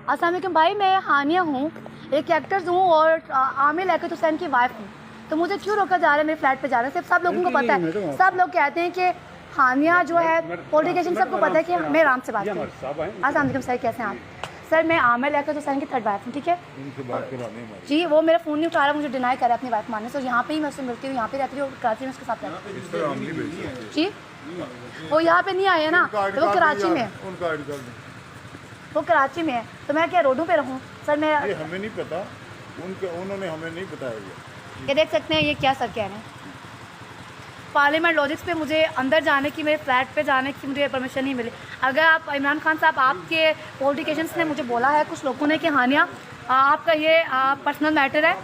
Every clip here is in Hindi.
अस्सलाम वालेकुम भाई, मैं हानिया हूँ, एक एक्टर हूँ और आमिर लियाकत हुसैन की वाइफ हूँ। तो मुझे क्यों रोका जा रहा है मेरे फ्लैट पे जाने से? सब लोगों को पता है, सब लोग कहते हैं कि हानिया जो है पॉलिटिशियन, सबको पता है कि मैं आराम से बात करूँ। अस्सलाम वालेकुम सर, कैसे हैं आप? सर मैं आमिर लियाकत हुसैन की थर्ड वाइफ हूँ, ठीक है जी। वो मेरा फ़ोन नहीं उठा रहा, मुझे डिनाई कर रहा है अपनी वाइफ मानने से। और यहाँ पे ही मैं उससे मिलती हूँ, यहाँ पे रहती हूँ, कराची में उसके साथ रहती हूँ जी। वो यहाँ पे नहीं आए हैं ना, तो वो कराची में है, वो कराची में है, तो मैं क्या रोडों पे रहूँ? सर मैं ये हमें नहीं पता, उन्होंने हमें नहीं बताया। ये देख सकते हैं, ये क्या सर कह रहे हैं, पार्लियामेंट लॉजिक्स पे मुझे अंदर जाने की, मेरे फ्लैट पे जाने की मुझे परमिशन नहीं मिली। अगर आप इमरान खान साहब, आपके पॉलिटिशियंस ने मुझे बोला है कुछ लोगों ने कि हानिया आपका ये पर्सनल मैटर है,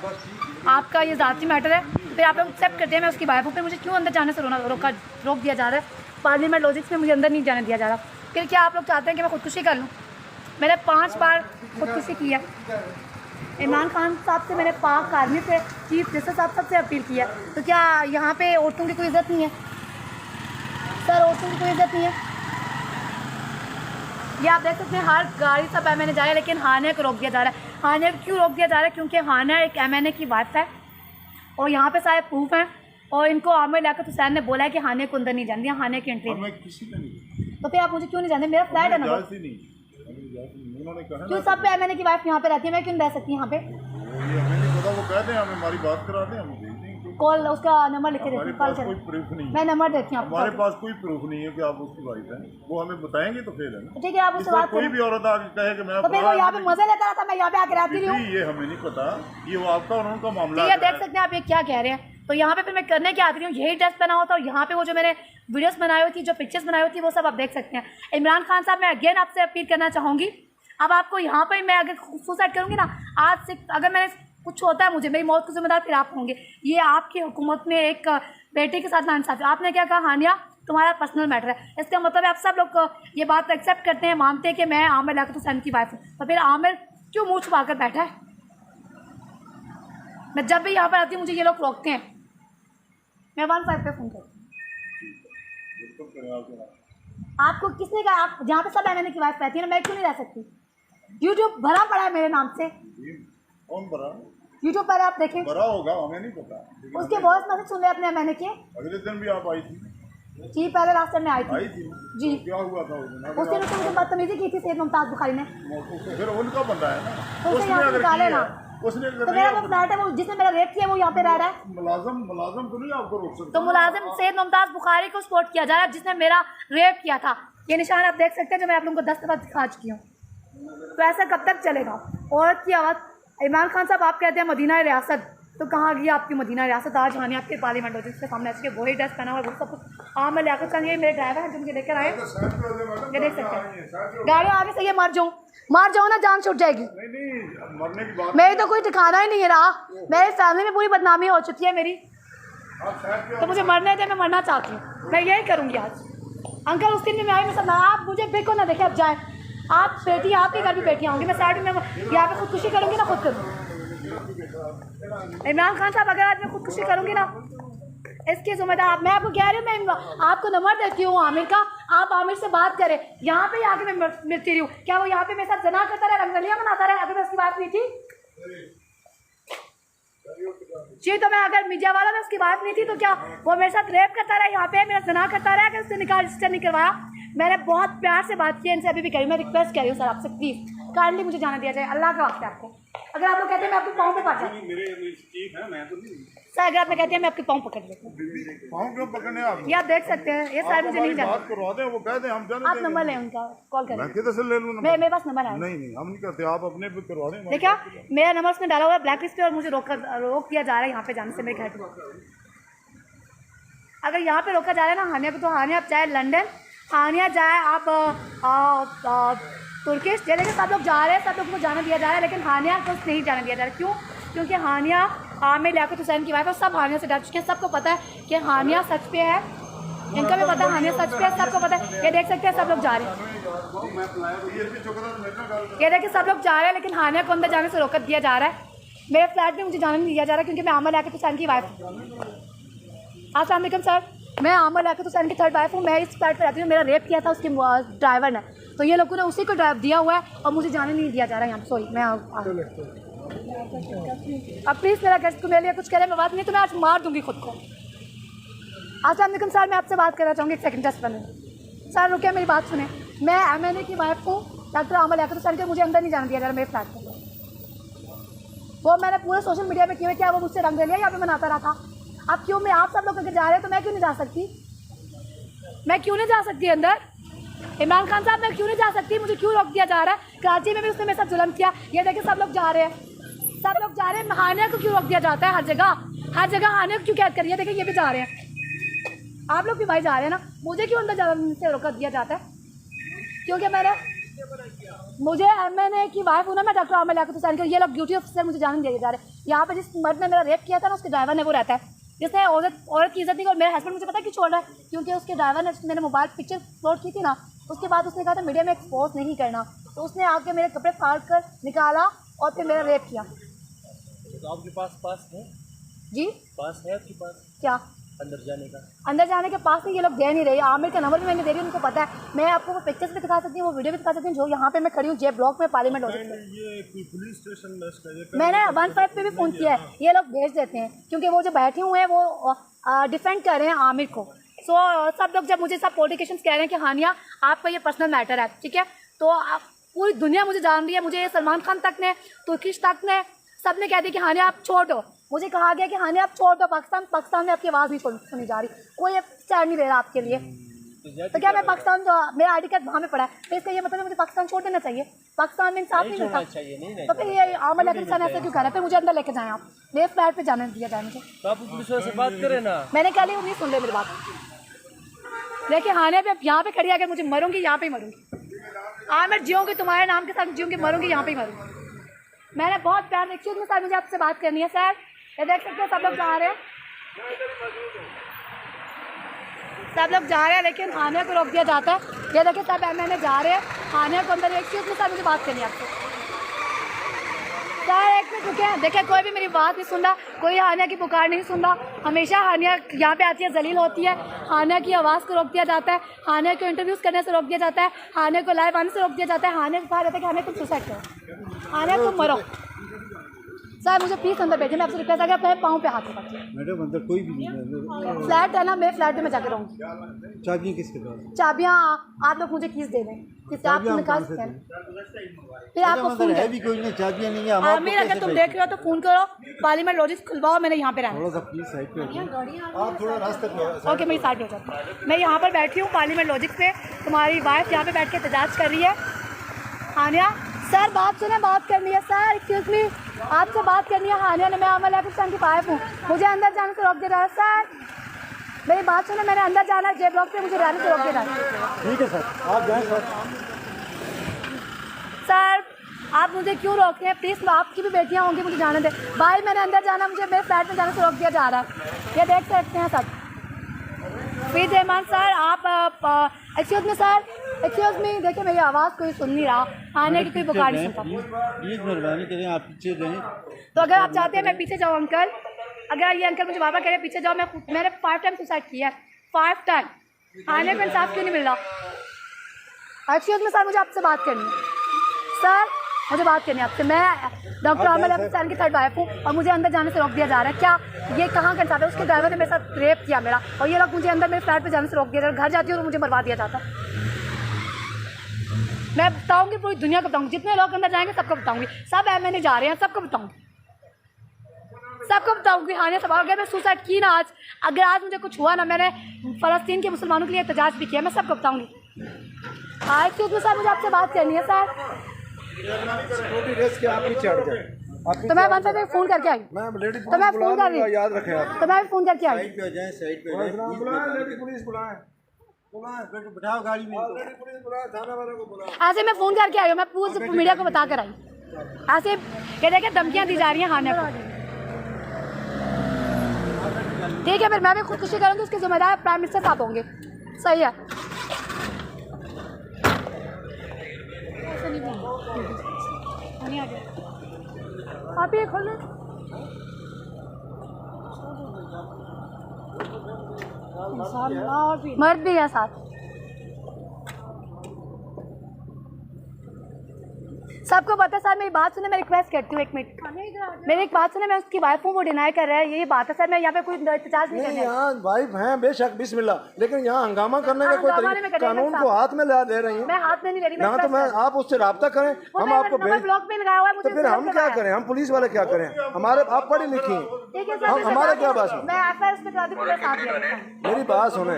आपका ये ज़ाती मैटर है, फिर आप लोग एक्सेप्ट करते हैं मैं उसकी वाइफ हूँ, फिर मुझे क्यों अंदर जाने से रोक दिया जा रहा है? पार्लियामेंट लॉजिक्स में मुझे अंदर नहीं जाने दिया जा रहा। फिर क्या आप लोग चाहते हैं कि मैं खुदकुशी कर लूँ? मैंने 5 बार खुदकुशी की है। इमरान खान साहब से, मैंने पाक आर्मी से, चीफ जस्टिस साहब सबसे अपील की है। तो क्या यहाँ पे औरतों की कोई इज्जत नहीं है? सर औरतों की कोई इज्जत नहीं है? ये आप देख सकते हैं, हर गाड़ी सब MNA जा रहा है, लेकिन हानिया को रोक दिया जा रहा है। हानिया को क्यों रोक दिया जा रहा है? क्योंकि हानिया एक MNA की वाइफ है और यहाँ पे सारे प्रूफ हैं, और इनको आमिर लियाकत हुसैन ने बोला है कि हानिया को अंदर नहीं जाने दिया, हानिया की एंट्री। तो फिर आप मुझे क्यों नहीं जानते? मेरा फ्लैट है ना, क्यों सब पे MNA की वाइफ यहाँ पे रहती है, मैं क्यों नहीं रह सकती यहाँ पे? ये हमें नहीं पता, वो कहते हैं हमें हमारी बात करा दें, हम भेज देंगे। कॉल, उसका नंबर लिख के देती हूँ, कॉल कोई प्रूफ नहीं, मैं नंबर देती हूँ आपको। हमारे पास कोई प्रूफ नहीं है कि आप उसकी वाइफ हैं, वो हमें बताएंगे तो फिर है ना। ठीक है, आप उससे बात कोई भी औरत आके कहे कि मैं, तो फिर वो यहाँ पे मजे लेता रहता, मैं यहाँ पे आके रहती रही हूँ। ये हमें नहीं पता, ये वो आपका और उनका मामला है। ये देख सकते हैं आप, ये क्या कह रहे हैं। तो यहाँ पे फिर मैं करने क्या आती हूँ, यही ड्रेस पहना होता और यहाँ पे वो जो मैंने वीडियोस बनाई हुई थी, जो पिक्चर्स बनाई हुई थी, वो सब आप देख सकते हैं। इमरान खान साहब, मैं अगेन आपसे अपील करना चाहूँगी, अब आपको यहाँ पर मैं अगर सुसाइड करूँगी ना, आज से अगर मैंने कुछ होता है मुझे, मेरी मौत के जिम्मेदार फिर आप होंगे। ये आपकी हुकूमत में एक बेटे के साथ नाइंसाफ़ी। आपने क्या कहा, हानिया तुम्हारा पर्सनल मैटर है, इसका मतलब है आप सब लोग ये बात एक्सेप्ट करते हैं, मानते हैं कि मैं आमिर लियाकत हुसैन की वाइफ हूँ। तो फिर आमिर क्यों मुँह छुपा कर बैठा है? मैं जब भी यहाँ पर आती हूँ मुझे ये लोग रोकते हैं। मैं 15 पे फ़ोन करती हूँ। आपको किसने कहा? आप जहाँ पे सब MNA की वाइफ रहती है ना, मैं क्यों नहीं रह सकती? यूट्यूब भरा पड़ा है मेरे नाम से। कौन भरा? यूट्यूब पर आप देखें, भरा होगा, हमें नहीं पता। उसके वॉइस मैसेज सुन रहे अपने MNA के। अगले दिन भी आप आई थी जी, पहले लास्ट टाइम में आई थी जी। तो क्या हुआ था उस दिन? उस दिन उसने मुझे बदतमीजी की थी सैयद मुमताज़ बुखारी ने, फिर उनका बंदा है ना, तो उसे यहाँ से निकाले ना। उसने तो मेरा वो फ्लैट है, वो जिसने मेरा रेप किया वो यहाँ पे रह रहा है। मुलाजिम तो नहीं आपको रोक सकता। तो मुलाजिम सैयद मुमताज़ बुखारी को सपोर्ट किया जा रहा है, जिसने मेरा रेप किया था। ये निशान आप देख सकते हैं, जो मैं आप लोगों को 10 दफ़ा दिखा चुकी हूँ। तो ऐसा कब तक चलेगा? औरत की आवाज़। इमरान खान साहब, आप कहते हैं मदीना रियासत, तो कहाँ गई आपकी मदीना रियासत? आज हानिया आपके पार्लियामेंट हो जिसके सामने ऐसे वही ड्रेस पहना हुआ, वो सब कुछ। हाँ, मैं लियाकत खान, ये मेरे ड्राइवर हैं जो मुझे लेकर आए, ये देख सकते हैं। गाड़ी आगे से, ये मर जाओ ना, जान छूट जाएगी। नहीं, मरने की बात मेरी तो कोई ठिकाना ही नहीं रहा, मेरी फैमिली में पूरी बदनामी हो चुकी है मेरी, तो मुझे मरने दे, मैं मरना चाहती हूँ, मैं यही करूँगी आज। अंकल उस दिन भी मैं आई, मैं सब, आप मुझे बिल्कुल ना देखें, अब जाए आप, बेटी आपके घर भी बेटियाँ होंगी, मैं साइड में यहाँ पे खुदकुशी करूँगी ना, खुद करूँ। इमरान खान साहब, अगर आज मैं खुदकुशी करूँगी ना, इसकी जिम्मेदार आप। मैं आपको कह रही हूँ, मैं आपको नंबर देती हूँ आमिर का, आप आमिर से बात करें। यहाँ पे आके मैं मिलती रही हूँ, क्या वो यहाँ पे मेरे साथ जना करता रहा, रंगलियाँ बनाता रहा? अगर मैं उसकी बात नहीं थी जी, तो मैं अगर मीडिया वाला में उसकी बात नहीं थी, तो क्या वो मेरे साथ रेप करता रहा, यहाँ पे मेरा जना करता रहा? अगर उससे निकाल रजिस्टर नहीं करवाया? मैंने बहुत प्यार से बात की, इनसे अभी भी करी, मैं रिक्वेस्ट कर रही हूँ सर आपसे, प्लीज़ काइंडली मुझे जाने दिया जाए, अल्लाह का वास्ते आपको। अगर आप लोग कहते हैं मैं आपके पाँव पे पड़ जाऊँ सर, अगर आप कहते हैं मैं आपके पाँव पकड़ लेती हूँ। पाँव क्यों पकड़ने आप? ये आप देख सकते हैं, ये सर मुझे नहीं जाना। बात करवा दें, वो कहते हैं हम जाने आप देंगे। नंबर लें उनका, कॉल करें। मैं किधर से ले लूँ? मेरे पास नंबर है। नहीं, हम नहीं करते, आप अपने पे करवा दें। देखा, मेरा नंबर उसने डाला हुआ है ब्लैक लिस्ट पे, और मुझे रोक दिया जा रहा है यहाँ पे जाने से मेरे घर पे। अगर यहाँ पे रोका जा रहा है ना हानिया को, तो हानिया आप चाहे लंदन, हानिया जाए आप तुर्किश, जैसे सब लोग जा रहे हैं, सब लोग को जाने दिया जा रहा है, लेकिन हानिया को नहीं जाने दिया जा रहा है। क्यों? क्योंकि हानिया आमिर लियाकत हुसैन की वाइफ है, सब हानिया से डर चुके हैं, सबको पता है कि हानिया सच पे है, इनका भी पता है हानिया सच पे है, सबको पता है। ये देख सकते हैं, सब लोग जा रहे हैं, ये देखिए सब लोग जा रहे हैं, लेकिन हानिया को अंदर जाने से रोक दिया जा रहा है। मेरे फ्लैट में मुझे जाने नहीं दिया जा रहा, क्योंकि मैं आमिर लियाकत हुसैन की वाइफ हूँ। अस्सलाम वालेकुम सर, मैं आमिर लियाकत हुसैन की थर्ड वाइफ हूँ, मैं इस फ्लैट पर रहती हूँ, मेरा रेप किया था उसके ड्राइवर ने, तो ये लोगों ने उसी को ड्राइव दिया हुआ है और मुझे जाने नहीं दिया जा रहा है यहाँ पे। सॉरी मैं अब प्लीज़ मेरा गेस्ट को मेरे लिए कुछ करे, मैं बात नहीं तो मैं आज मार दूंगी खुद को। अस्सलाम वालेकुम सर, मैं आपसे बात करना चाहूँगी, एक सेकंड जस्ट बने सर, रुके मेरी बात सुने। मैं MNA की वाइफ हूँ, डॉक्टर आमर लियाकत हुसैन के, मुझे अंदर नहीं जाने दिया जा रहा मेरे फ्लैट में। वो मैंने पूरे सोशल मीडिया पे किया, क्या वो मुझसे रंग लिया यहाँ पे मनाता रहा था। अब क्यों मैं, आप सब लोग अगर जा रहे हैं तो मैं क्यों नहीं जा सकती? मैं क्यों नहीं जा सकती अंदर? इमरान खान साहब मैं क्यों नहीं जा सकती? मुझे क्यों रोक दिया जा रहा है? कराची में भी उसने मेरे साथ जुल्म किया, ये देखिए सब लोग जा रहे हैं, सब लोग जा रहे हैं। हानिया को क्यों रोक दिया जाता है? हर जगह हानिया को क्यों कैद करिए? देखिए ये भी जा रहे हैं, आप लोग भी भाई जा रहे हैं ना, मुझे क्यों अंदर जाने से रोक दिया जाता है? क्योंकि मुझे MNA की वाइफ हूँ ना मैं, डॉक्टर आमर लियाकत हुसैन के, ये लोग ड्यूटी ऑफिसर मुझे जाने दिए जा रहे हैं। यहाँ पे जिस मर्द ने मेरा रेप किया था ना, उसके ड्राइवर ने वो रहता है, जिसने औरत की इज्जत नहीं की। और मेरे हस्बैंड मुझे पता है कि छोड़ रहा है, क्योंकि उसके ड्राइवर ने मैंने मोबाइल पिक्चर अपलोड की थी ना, उसके बाद उसने कहा था मीडिया में एक्सपोज नहीं करना, तो उसने आके मेरे कपड़े फाड़ कर निकाला और फिर मेरा रेप किया। तो आपके पास है जी पास है आपके पास क्या अंदर जाने का? अंदर जाने के पास नहीं, ये लोग दे नहीं रहे। आमिर का नंबर भी मैंने दे रही हूँ, उनको पता है। मैं आपको वो पिक्चर्स भी दिखा सकती हूँ, वो वीडियो भी दिखा सकती हूँ, जो यहाँ पे मैं खड़ी हूँ जे ब्लॉक में पार्लियामेंट ऑफिस में। ये कोई पुलिस स्टेशन में इसका ये मैंने 15 पे भी फ़ोन किया है, ये लोग भेज देते हैं, क्योंकि वो जो बैठे हुए हैं वो डिफेंड कर रहे हैं आमिर को। सो सब लोग जब मुझे सब पॉलिटिशियंस कह रहे हैं कि हानिया आपका ये पर्सनल मैटर है, ठीक है, तो पूरी दुनिया मुझे जान रही है, मुझे सलमान खान तक ने, तुर्किश तक ने, सब ने कह दिया कि हानिया आप छोड़ दो। मुझे कहा गया कि हानिया आप छोड़ दो, पाकिस्तान में आपकी आवाज़ नहीं सुनी जा रही, कोई स्टैंड नहीं ले रहा आपके लिए। तो क्या मैं पाकिस्तान, जो मेरा ID कार्ड वहाँ में पड़ा है, तो इसका ये मतलब मुझे पाकिस्तान छोड़ देना चाहिए? पाकिस्तान में इंसाफ नहीं मिलता, तो फिर ये आमर लियाकत हुसैन ऐसे क्यों कह रहे हैं? फिर मुझे अंदर लेके जाएं आप, मेरे फ्लैट पे जाने दिया जाए मुझे। तो आप पुलिस वाले से बात करें ना। मैंने कहा नहीं सुन ले मेरी बात। देखिए हानिया पे यहाँ पे खड़ी, अगर मुझे मरूंगी यहाँ पे ही मरूंगी। मैं जीऊँगी तुम्हारे नाम के साथ, जीऊँगी, मरूंगी यहाँ पे ही मरूंगी। मैंने बहुत प्यार, एक्सक्यूज में सर मुझे आपसे बात करनी है सर, ये देख सकते हैं सब लोग जा रहे हैं, सब लोग जा रहे हैं, लेकिन हानिया को रोक दिया जाता है। ये देखिए सब MNA जा रहे हैं, हानिया को अंदर। एक्सक्यूज में सर मुझे बात करनी है आपसे सर, एक मिनट रुके। देखिए कोई भी मेरी बात नहीं सुन रहा, कोई हानिया की पुकार नहीं सुन रहा। हमेशा हानिया यहाँ पे आती है, जलील होती है, हानिया की आवाज़ को रोक दिया जाता है, हानिया को इंटरव्यूज़ करने से रोक दिया जाता है, हानिया को लाइव आने से रोक दिया जाता है। हानिया को कहा जाता है कि हानिया तुम सुसाइड करो, हानिया तुम मरो। सर मुझे प्लीज़ अंदर भेजिए, मैं आपसे रिक्वेस्ट आ गया, अपने पाँव पे हाथ रखिए। मैडम अंदर कोई भी नहीं है। फ्लैट है ना, मेरे फ्लैट में मैं जाकर रहूँगी। चाबियाँ किसके पास? चाबियाँ आप लोग मुझे कीज दे दें, किससे आप निकाल सकते हैं। फिर आपको फोन है भी कोई नहीं, चाबियाँ नहीं है। आमिर अगर तुम देख रहे हो तो फ़ोन करो, पार्लियामेंट लॉजिक्स खुलवाओ, मैंने यहाँ पे रहना। थोड़ा सा प्लीज साइड पे आप थोड़ा रास्ते पे। ओके मेरी साइड हो जाती है, मैं यहाँ पर बैठी हूँ पार्लियामेंट लॉजिक्स पे, तुम्हारी वाइफ यहाँ पे बैठ के एहतजाज कर रही है। हानिया सर बात सुने, बात करनी है सर, एक्सक्यूज मी, आपसे बात करनी है। हानिया ने, मैं आमर लियाकत हुसैन की वाइफ हूँ, मुझे अंदर जाने से रोक दे रहा है सर, मेरी बात सुने, मैंने अंदर जाना है, जे ब्लॉक पे मुझे रहने से रोक दे रहा है। ठीक है सर, आप जाएँ सर। सर आप मुझे क्यों रोक रहे हैं? प्लीज़ आपकी भी बेटियाँ होंगी, मुझे जाने दें भाई, मैंने अंदर जाना, मुझे मेरे फ्लैट में जाने से रोक दिया जा रहा है, ये देख सकते हैं सब। फीद रहमान सर आप excuse me sir, excuse me, देखिए मेरी आवाज़ कोई सुन नहीं रहा, आने की कोई पुकार नहीं सुनता। प्लीज मेहरबानी करें आप पीछे रहें। तो अगर आप चाहते हैं मैं पीछे जाऊँ अंकल, अगर ये अंकल मुझे बाबा कह रहे पीछे जाओ, मैंने 5 टाइम सुसाइड किया है, 5 टाइम, आने को इंसाफ क्यों नहीं मिल रहा? एक्सक्यूज मी सर, मुझे आपसे बात करनी है सर, मुझे बात करनी है आपसे। मैं डॉक्टर आमर लियाकत हुसैन की थर्ड वाइफ हूँ और मुझे अंदर जाने से रोक दिया जा रहा है। क्या ये कहाँ का इंसाफ है? उसके ड्राइवर ने मेरे साथ रेप किया मेरा, और ये लोग मुझे अंदर मेरे फ्लैट पे जाने से रोक दिया जा रहा है। घर जाती हूँ तो मुझे मरवा दिया जाता है। मैं बताऊँगी, पूरी दुनिया को बताऊँगी, जितने लोग अंदर जाएंगे सबको बताऊँगी, सब MNA जा रहे हैं, सबको बताऊँगी, सबको बताऊँगी। हानिया सब, अगर मैं सुसाइड की ना आज, अगर आज मुझे कुछ हुआ ना, मैंने फ़लस्तीन के मुसलमानों के लिए एहतजाज भी किया, मैं सबको बताऊँगी। आज क्योंकि सर मुझे आपसे बात करनी है सर, तो मैं 1 पे फ़ोन करके आई, तो मैं फ़ोन कर रही हूँ, याद रखें आप। तो मैं फ़ोन करके आई। साइड पे आ जाएं, साइड पे आ जाएं। पुलिस बुलाएं, बैठाओ गाड़ी में। ऐसे मैं फ़ोन करके आई हूँ, मैं पूरी मीडिया को बता कर आई। ऐसे ये देखिए धमकियाँ दी जा रही हैं हानिया को। ठीक है, फिर मैं भी खुदकुशी करूँगी, उसके जिम्मेदार प्राइम मिनिस्टर साहब होंगे। सही है, ऐसे नहीं बोलना, आप ये खोल लें। मर्द भी है साथ, सबको पता है सर, मेरी बात सुने, मैं रिक्वेस्ट करती हूँ 1 मिनट, मेरी एक बात सुने, मैं उसकी वाइफ हूँ, वो डिनाई कर रहा है, यही बात है सर, मैं यहाँ पे कोई एहतजाज नहीं कर रही। यहाँ वाइफ हैं बेशक, बिस्मिल्लाह, लेकिन यहाँ हंगामा करने का कोई तरीका, कानून को हाथ में ले रही हैं। मैं हाथ में नहीं ले रही, ना तो मैं आप उससे रब्ता करें, हम आपको भेज, ब्लॉक में लगाया हुआ है, तो फिर हम क्या करें, हम पुलिस वाले क्या करें, हमारे आप पढ़ी लिखी हैं, हम हमारे क्या बात सुन, मैं एफआईआर उसमें करा दी, पुलिस साथ ले रही है। मेरी बात सुने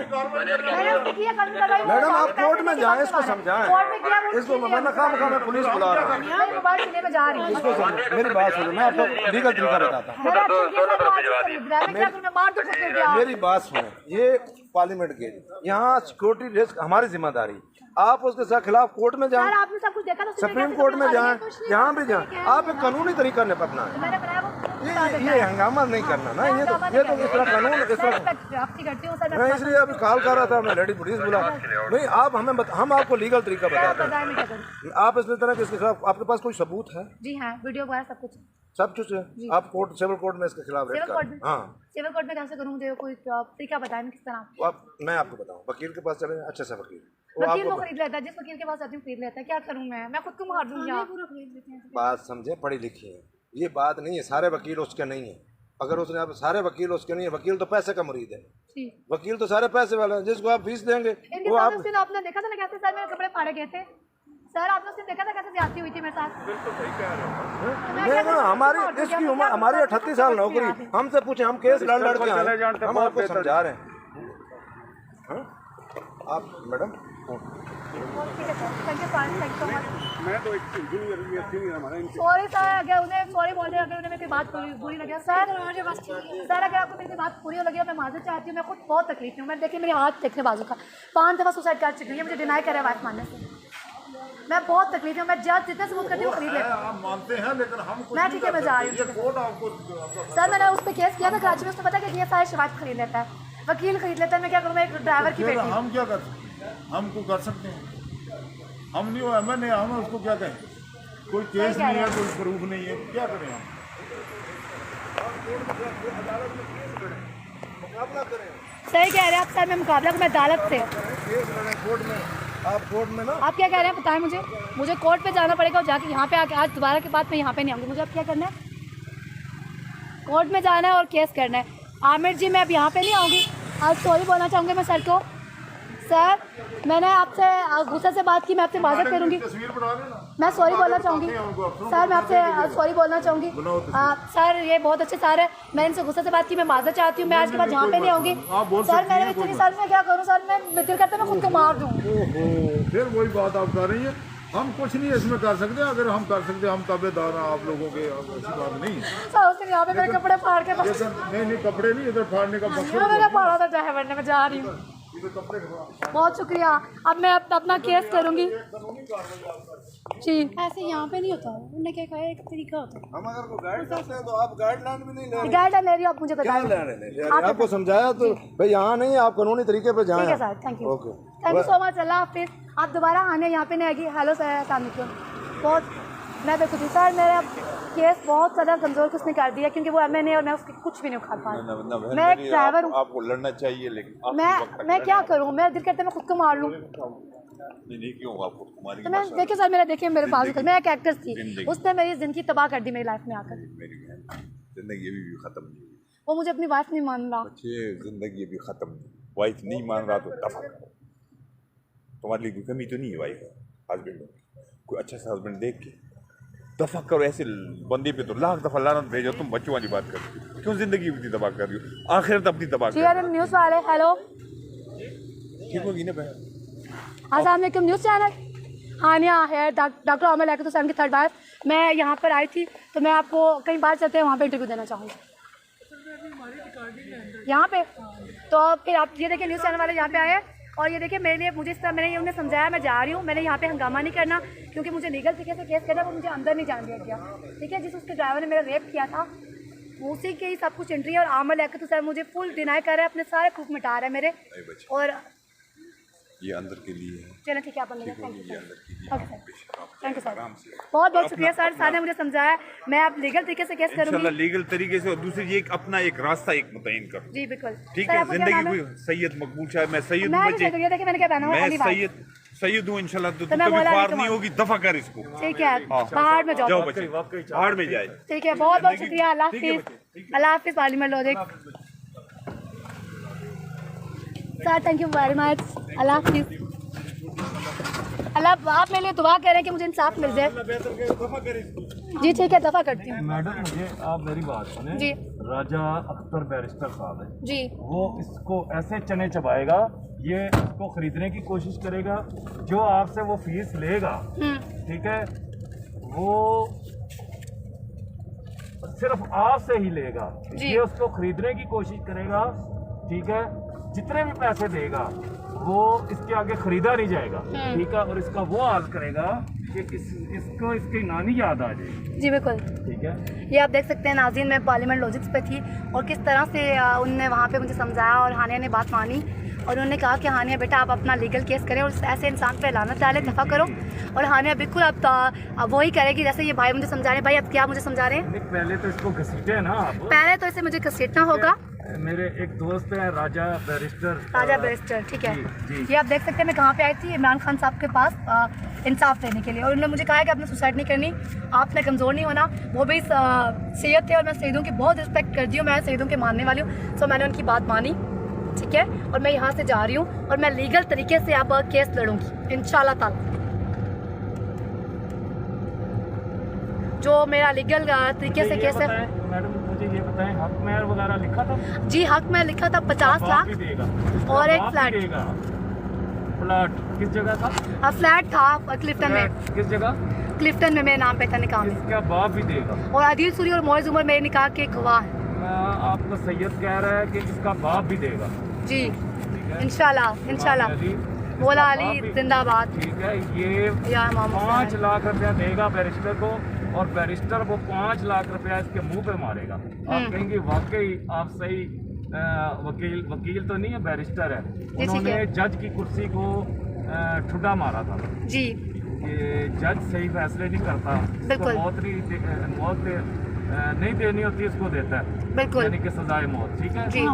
मैंने उससे किया, कानून करवाई, मैडम, आप कोर्ट में जाएं, इसको समझाएं, कोर्ट में किया, वो इसको मैं खाम मैं पुलिस बुला रहा हूँ, मैं मोबाइल सुनने में जा रही हूँ। इसको समझ, मेरी बात सुनो, मैं आपको लीगल तरीका बताता हूँ, मेरा मैं क्या करूँ, मैं मार दूँ खुद को, मेरी बात सुने, ये पार्लियामेंट गेट, यहाँ सिक्योरिटी रिस्क हमारी जिम्मेदारी, आप उसके साथ खिलाफ कोर्ट में जाएं, सर आपने सब कुछ देखा, तो सुप्रीम कोर्ट में जाएं, जहाँ भी जाएं, आप एक कानूनी तरीका निपटना है, मैंने बनाया वो ये हंगामा नहीं करना ना, ये तो इस तरह कानून इस तरह करती हूँ सर, मैं इसलिए अभी कॉल कर रहा था, मैं लेडी पुलिस बुला नहीं, आप हमें हम आपको लीगल तरीका बताते बताया नहीं क्या करूँ। हैं, आप इस तरह के इसके खिलाफ आपके पास कोई सबूत है? जी हाँ, वीडियो वगैरह सब कुछ सब कुछ है, आप कोर्ट सिविल कोर्ट में इसके खिलाफ रेड सिविल कोर्ट में, कर, हाँ सिविल कोर्ट में कैसे करूँ, मुझे कोई तरीका बताया किस तरह। आप मैं आपको बताऊँ, वकील के पास चले, अच्छे से वकील वो वकील वो आपको खरीद लेता है, जिस वकील के पास आती हूँ खरीद लेता है, क्या करूँ मैं खुद को मार दूँ यहाँ। बात समझे, पढ़ी लिखी है, ये बात नहीं है सारे वकील उसके नहीं है, अगर उसने आप सारे वकील उसके नहीं है, वकील तो पैसे का मुरीद है, वकील तो सारे पैसे वाला है, जिसको आप फीस देंगे वो आप, आपने देखा था ना कैसे सर मेरे कपड़े फाड़े गए थे सर, आपने उस दिन देखा था कैसे ज्यादती हुई थी मेरे साथ। नहीं हमारी इसकी उम्र, हमारी 38 साल नौकरी, हमसे पूछे, हम केस लड़ के आए, हम आपको समझा रहे हैं, हाँ? आप मैडम मैं तो एक सॉरी सर, अगर उन्हें सॉरी बोल दिया, अगर उन्हें मेरी बात बुरी लगी सर, सर अगर आपको मेरी बात बुरी लगी, मैं माजूद चाहती हूँ, मैं खुद बहुत तकलीफ हूँ, मैं देखिए मेरे हाथ देखने बाजू का 5 दफ़ा सुसाइड कर चुकी है, मुझे डिनाई करे वाइफ मानने से, मैं बहुत तकलीफ हूँ, मैं जल्द जितना सबूत करती हूँ खरीद लेती हूँ। आप मानते हैं, लेकिन हम मैं ठीक है, मैं जा रही हूँ कोर्ट आपको सर, मैंने उस पर केस किया था कराची में, उसको पता है कि ये सारे शिवायत खरीद लेता है, वकील खरीद लेता है, मैं क्या करूँ, मैं एक ड्राइवर की बेटी। हम क्या कर सकते हैं, हमको कर सकते हैं, हम नहीं हो एमएनए, हम उसको क्या कहें, कोई केस नहीं है, कोई प्रूफ नहीं है, क्या करें हम, मुकाबला करें, सही कह रहे हैं आप सर, मैं मुकाबला मैं अदालत से, केस लड़ें कोर्ट में, आप कोर्ट में ना, आप क्या कह रहे हैं बताएं मुझे कोर्ट पे जाना पड़ेगा और जाके यहाँ पे आके, आज दोबारा के बाद मैं यहाँ पे नहीं आऊँगी, मुझे अब क्या करना है, कोर्ट में जाना है और केस करना है। आमिर जी मैं अब यहाँ पे नहीं आऊँगी, आज सॉरी बोलना चाहूँगी मैं सर को, सर मैंने आपसे गुस्से से बात की, मैं आपसे माजरत करूँगी, तस्वीर बना लेना, मैं सॉरी बोलना चाहूँगी सर, मैं आपसे सॉरी बोलना चाहूँगी सर, ये बहुत अच्छे सर है, मैं इनसे गुस्से से बात की, मैं माजरत चाहती हूँ, मैं आज के बाद यहाँ पे नहीं आऊँगी सर, मैंने इतनी सर मैं क्या करूँ सर, मैं दिल करता मैं खुद को मार दूँ। फिर वही बात आप कर रही हैं, हम कुछ नहीं इसमें कर सकते, अगर हम कर सकते हम ताबेदार हैं आप लोगों के, ऐसी बात नहीं है सर उस दिन यहाँ पे मेरे कपड़े फाड़ के नहीं कपड़े नहीं, इधर फाड़ने का मकसद मैंने फाड़ा था ड्राइवर ने, मैं जा रही हूँ, बहुत शुक्रिया, अब मैं अपना केस करूँगी जी। ऐसे यहाँ पे नहीं होता, उन्होंने क्या कहा, एक तरीका होता है, हम अगर कोई गाइड करते हैं तो आप गाइडलाइन भी नहीं ले रहे, गाइडलाइन ले रही हो आप, मुझे क्या ले रहे हैं, आपको समझाया तो भाई यहाँ नहीं, आप कानूनी तरीके पे जाएं। ठीक है sir, thank you, okay, thank you so much, अल्लाह हाफिज़। आप दोबारा आने यहाँ पे नहीं आएगी। हेलो सर, अस्सलाम वालेकुम। बहुत मैं बिल्कुल सर, मेरा केस बहुत ज़्यादा कमज़ोर किसने कर दिया, क्योंकि वो एमएनए और मैं उसकी कुछ भी नहीं उखाड़ पा रही, मैं एक ड्राइवर हूँ, आपको लड़ना चाहिए, लेकिन मैं क्या करूँ, मेरा दिल करता है मैं खुद को मार लूँ, नहीं क्यों आपको तुम्हारी तो मैं देखिए सर, मेरा देखिए मेरे पास मैं एक एक्ट्रेस थी, उसने मेरी ज़िंदगी तबाह कर दी मेरी लाइफ में आकर, मेरी जिंदगी अभी भी खत्म नहीं हुई, वो मुझे अपनी वाइफ नहीं मान रहा, बच्चे जिंदगी अभी खत्म नहीं, वाइफ नहीं मान रहा तो दफा करो, तुम्हारे लिए कोई कमी तो नहीं है वाइफ हस्बैंड में, कोई अच्छा सा हस्बैंड देख के दफा करो, ऐसे बंदे पे तो लाख दफा लानत भेजो, तुम बच्चों वाली बात करती हो, क्यों जिंदगी अपनी तबाह कर रही हो, आखिरत अपनी तबाह कर रही हो, न्यूज़ वाले हेलो, ठीक होगी ना बहन, अस्सलाम वालेकुम, न्यूज़ चैनल हानिया है, डॉक्टर आमिर लेकर तो सर की 3rd बार मैं यहाँ पर आई थी, तो मैं आपको कई बार चलते हैं वहाँ पे इंटरव्यू देना चाहूँगी यहाँ पे, तो फिर आप ये देखिए न्यूज़ चैनल वाले यहाँ पे आए हैं, और ये देखिए मेरे लिए, मुझे इस तरह मैंने उन्हें समझाया, मैं जा रही हूँ, मैंने यहाँ पे हंगामा नहीं करना, क्योंकि मुझे लीगल तरीके से केस करना, वो मुझे अंदर नहीं जाने दिया गया, ठीक है, जिस उसके ड्राइवर ने मेरा रेप किया था उसी के ही सब कुछ एंट्री है, और आमिर लेकर तो सर मुझे फुल डिनाई कर रहा है, अपने सारे प्रूफ मिटा रहा है मेरे, और ये अंदर के लिए है, चलो ठीक है, आप थैंक यू ये अंदर के लिए, okay sir, thank you sir, बहुत बहुत शुक्रिया सर, सर ने मुझे समझाया, मैं आप लीगल तरीके से केस करूँगी इंशाल्लाह लीगल तरीके से, और दूसरी ये अपना एक रास्ता एक मुतय्यन करो, जी बिल्कुल, ठीक है, जिंदगी कोई सैयद मकबूल शाह, मैं सैयद हूँ, देखिए मैंने क्या पहना हुआ, मैं सैयद सैयद हूँ इंशाल्लाह, तो तो मैं कभी मौला पार अली नहीं कमाल। होगी, दफा कर इसको। ठीक है, हाँ। पहाड़ में जाओ। जाओ बच्चे, पहाड़ में जाए। ठीक है, बहुत बहुत शुक्रिया। अल्लाह हाफिज। अल्लाह हाफिज parliament logic sir, thank you very much. अल्लाह हाफिज। अल्लाह, आप मेरे लिए दुआ करें कि मुझे इंसाफ मिल जाए। जी ठीक है, दफा करती हूँ। मैडम मुझे आप मेरी बात सुने। जी राजा अख्तर बैरिस्टर साहब है, जी वो इसको ऐसे चने चबाएगा, ये इसको खरीदने की कोशिश करेगा। जो आपसे वो फीस लेगा, ठीक है, वो सिर्फ आपसे ही लेगा। जी। ये उसको खरीदने की कोशिश करेगा, ठीक है। जितने भी पैसे देगा वो इसके आगे खरीदा नहीं जाएगा, ठीक है। और इसका वो हाल करेगा कि इसको इसकी नानी याद आ जाएगी, जी बिल्कुल। ठीक है। ये आप देख सकते हैं नाज़रीन, मैं पार्लियामेंट लॉजिक्स पे थी और किस तरह से उनने वहाँ पे मुझे समझाया और हानिया ने बात मानी और उन्होंने कहा कि हानिया बेटा आप अपना लीगल केस करें और ऐसे इंसान पे लानत डालें, दफ़ा करो। और हानिया बिल्कुल अब वही करेगी जैसे ये भाई मुझे समझा रहे हैं। भाई अब क्या मुझे समझा रहे हैं? पहले तो इसको घसीटे ना आप। पहले तो इसे मुझे घसीटना होगा। मेरे एक दोस्त है राजा बैरिस्टर। राजा बैरिस्टर, ठीक है। जी। ये आप देख सकते हैं मैं कहाँ पे आई थी, इमरान खान साहब के पास इंसाफ देने के लिए। और उन्होंने मुझे कहा है कि आपने सुसाइड नहीं करनी, आपने कमज़ोर नहीं होना। वो भी सैयद थे और मैं सैयदों की बहुत रिस्पेक्ट करती हूँ, मैं सैयदों के मानने वाली हूँ। सो मैंने उनकी बात मानी, ठीक है। और मैं यहाँ से जा रही हूँ और मैं लीगल तरीके से अब केस लड़ूंगी इंशाल्लाह ताला। जो मेरा लीगल तरीके से केस है। मैडम मुझे ये बताएं, हक महर वगैरह लिखा था? जी, हक में लिखा था 50 लाख और एक फ्लैट। फ्लैट किस जगह था? फ्लैट था क्लिफ्टन में। किस जगह? क्लिफ्टन में मेरे नाम पे था निकाह में। इसका बाप भी देगा। और आदिल सूरी और मोइज उमर मेरे निकाह के गवाह हैं। आपको सैयद कह रहा है कि इसका बाप भी देगा। जी इंशाल्लाह इंशाल्लाह। मौला अली जिंदाबाद। ठीक है। ये या इमाम 5 लाख रुपया देगा बैरिस्टर को और बैरिस्टर वो 5 लाख रुपया इसके मुंह पे मारेगा। आप कहेंगे वाकई आप सही वकील तो नहीं है, बैरिस्टर है। उन्होंने जज की कुर्सी को ठुड्डा मारा था जी। ये जज सही फैसले नहीं करता, बिल्कुल। मौत नहीं देनी होती उसको देता है, बिल्कुल। यानी कि सजाए मौत, ठीक है। जी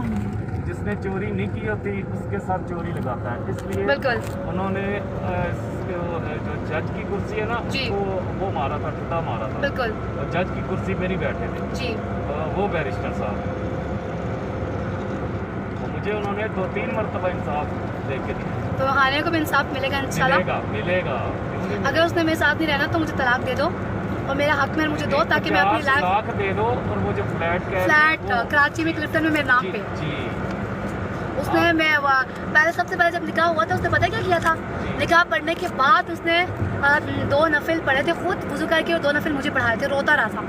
जिसने चोरी नहीं की होती उसके साथ चोरी लगाता है, इसलिए बिल्कुल। उन्होंने जो जज की कुर्सी है ना जी। वो मारा था, ठुड्डा मारा था। बिल्कुल। और जज की कुर्सी में नहीं बैठे थे जी। वो बैरिस्टर साहब। मुझे उन्होंने 2-3 मरतबा इंसाफ दे के दिया। तो हानिया को भी इंसाफ मिलेगा इंशाल्लाह। मिलेगा। अगर उसने मेरे साथ नहीं रहना तो मुझे तलाक दे दो और मेरा हक में मुझे दो ताकि मैं अपनी लाख दे दो। और वो जो फ्लैट कराची में क्लिफ्टन में मेरे नाम पे जी। उसने पहले सबसे पहले जब निकाह हुआ था उसने पता क्या किया था? निकाह पढ़ने के बाद उसने 2 नफिल पढ़े थे, खुद वुज़ू करके और 2 नफिल मुझे पढ़ाए थे, रोता रहा था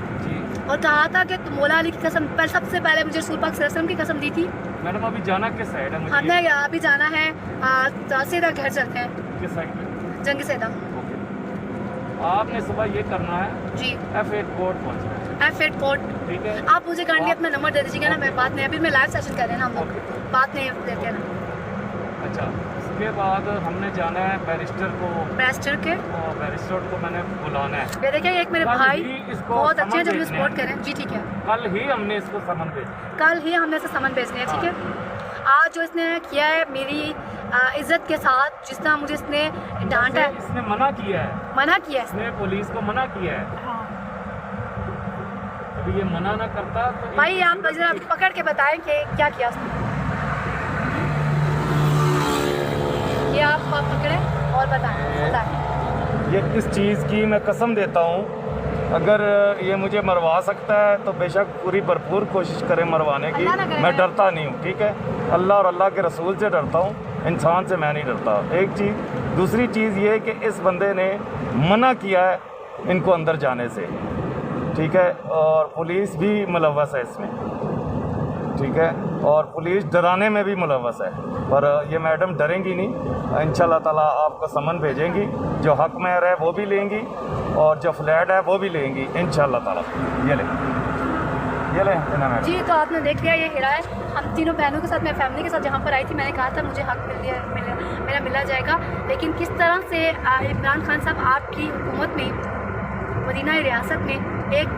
और कहा था कि मौला अली की कसम, सबसे पहले मुझे रसूल पाक सल्लल्लाहु अलैहि वसल्लम की कसम दी थी। मैडम अभी जाना किस साइड है? हमने अभी जाना है सीधा घर चलते हैं, किस साइड पे? जंगी सेदा। आपने सुबह ये करना है जी, F8 कोर्ट पहुंचना है। F8 कोर्ट, ठीक है। आप मुझे काइंडली अपना नंबर दे दीजिएगा ना, मैं बात नहीं, अभी मैं लाइव सेशन कर रहे हैं ना, हम लोग बात नहीं देते हैं ना। अच्छा, उसके बाद हमने जाना है बैरिस्टर को, बैरिस्टर के और बैरिस्टर को मैंने बुलाना है। ये देखिए एक मेरे कल भाई ही इसको बहुत अच्छे हैं जो समन मुझे भेजने सपोर्ट हैं। करें। जी ठीक है, कल ही हमने इसको समन भेजना। कल ही हमने इसे समन भेजने हैं, ठीक है। आज जो इसने किया है मेरी इज्जत के साथ, जिस तरह मुझे इसने डांटा है, इसने मना किया है, मना किया है इसने पुलिस को मना किया है। अभी ये मना ना करता तो भाई, आप जरा पकड़ के बताएं कि क्या किया उसने। ये आप पकड़े और बताएं। ये इस चीज़ की मैं कसम देता हूँ, अगर ये मुझे मरवा सकता है तो बेशक पूरी भरपूर कोशिश करें मरवाने की। अल्लाह ना करे। मैं डरता नहीं हूँ, ठीक है। अल्लाह और अल्लाह के रसूल से डरता हूँ, इंसान से मैं नहीं डरता। एक चीज़। दूसरी चीज़ ये कि इस बंदे ने मना किया है इनको अंदर जाने से, ठीक है। और पुलिस भी मुलव्वस है इसमें, ठीक है। और पुलिस डराने में भी मुलव्वस है, पर ये मैडम डरेंगी नहीं। इंशाल्लाह ताला आपको समन भेजेंगी, जो हक महर है वो भी लेंगी और जो फ्लैट है वो भी लेंगी इंशाल्लाह ताला। ये ले ना मैडम। जी, तो आपने देख लिया, ये हीरा है। हम तीनों बहनों के साथ, मैं फैमिली के साथ जहाँ पर आई थी, मैंने कहा था मुझे हक मेरा मिला जाएगा। लेकिन किस तरह से इमरान खान साहब आपकी हुकूमत में, मदीना रियासत में एक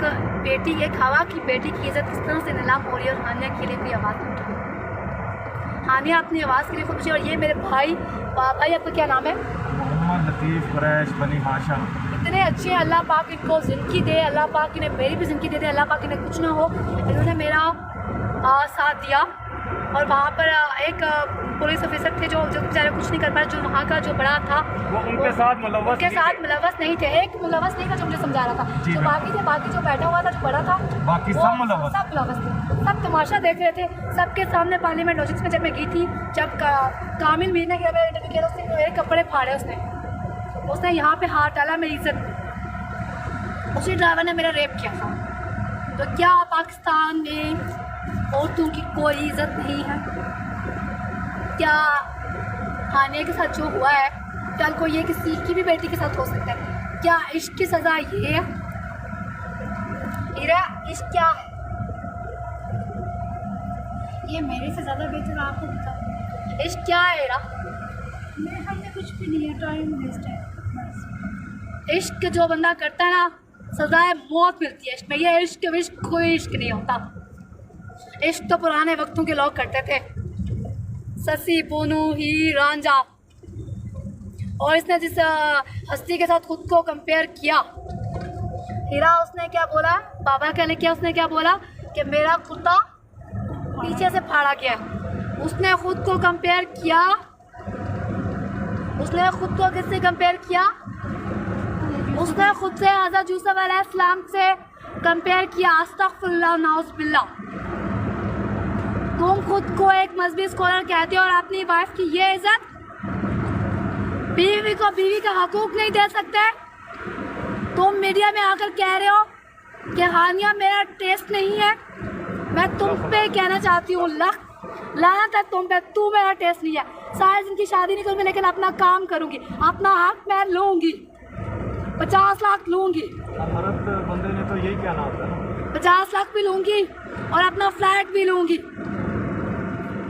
बेटी, एक हवा की बेटी की इज्जत किस तरह से नीलाम हो रही है और हानिया के लिए कोई आवाज़ नहीं उठी। हानिया अपनी आवाज़ के लिए खुद। और ये मेरे भाई, आपका क्या नाम है? मोहम्मद लतीफ़ कुरैश बनी हाशम। इतने अच्छे हैं, अल्लाह पाक इनको ज़िंदगी दे, अल्लाह पाक इन्हें मेरी भी ज़िंदगी दे दे, अल्लाह पाक इन्हें कुछ ना हो। इन्होंने मेरा साथ दिया और वहाँ पर एक पुलिस ऑफिसर थे जो बेचारे कुछ नहीं कर पाए, जो वहाँ का जो बड़ा था वो उनके साथ मुलव्वस नहीं थे। एक मुलव्वस नहीं था जो मुझे समझा रहा था, जो बाकी थे, बाकी जो बैठा हुआ था जो बड़ा था, बाकी सब मुलव्वस थे। सब तमाशा देख रहे थे सबके सामने। पार्लियामेंट लॉजिक्स में जब मैं गई थी, जब कामिल मीर ने मेरा इंटरव्यू किया, उसने मेरे कपड़े फाड़े, उसने यहाँ पे हाथ डाला मेरी इज्जत। उसी ड्राइवर ने मेरा रेप किया था। तो क्या पाकिस्तान में औरतों की कोई इज्जत नहीं है? क्या हानिया के साथ जो हुआ है कल को ये किसी की भी बेटी के साथ हो सकता है? क्या इश्क की सज़ा ये है? इरा इश्क क्या है? ये मेरे से ज़्यादा बेहतर आपको पता। इश्क क्या है इरा? हमने कुछ भी नहीं है, टाइम वेस्ट है बस। इश्क जो बंदा करता है ना, सज़ाए मौत मिलती है इश्क में। ये इश्क कोई इश्क नहीं होता। इश्क तो पुराने वक्तों के लोग करते थे, ससी पूनू ही रांझा। और इसने जिस हस्ती के साथ खुद को कंपेयर किया, हीरा, उसने क्या बोला, बाबा कहने किया, उसने क्या बोला कि मेरा कुर्ता पीछे से फाड़ा गया। उसने खुद को कंपेयर किया, उसने खुद को किससे कंपेयर किया? उसने खुद से हज़रत यूसुफ अलैहिस्सलाम से कंपेयर किया। अस्तगफिरुल्लाह नाउज़ बिल्लाह। तुम खुद को एक मजहबी स्कॉलर कहते हो और अपनी वाइफ की ये इज्जत, बीवी को बीवी का हकूक नहीं दे सकते। तुम मीडिया में आकर कह रहे हो कि हानिया मेरा टेस्ट नहीं है। मैं तुम पे कहना चाहती हूँ, लानत है तुम पे, तू मेरा टेस्ट नहीं है। सारे दिन की शादी नहीं करूँगी, लेकिन अपना काम करूँगी, अपना हक मैं लूँगी, 50 लाख लूँगी। मर्द बंदे ने तो यही कहना होता है, 50 लाख भी लूँगी और अपना फ्लैट भी लूँगी।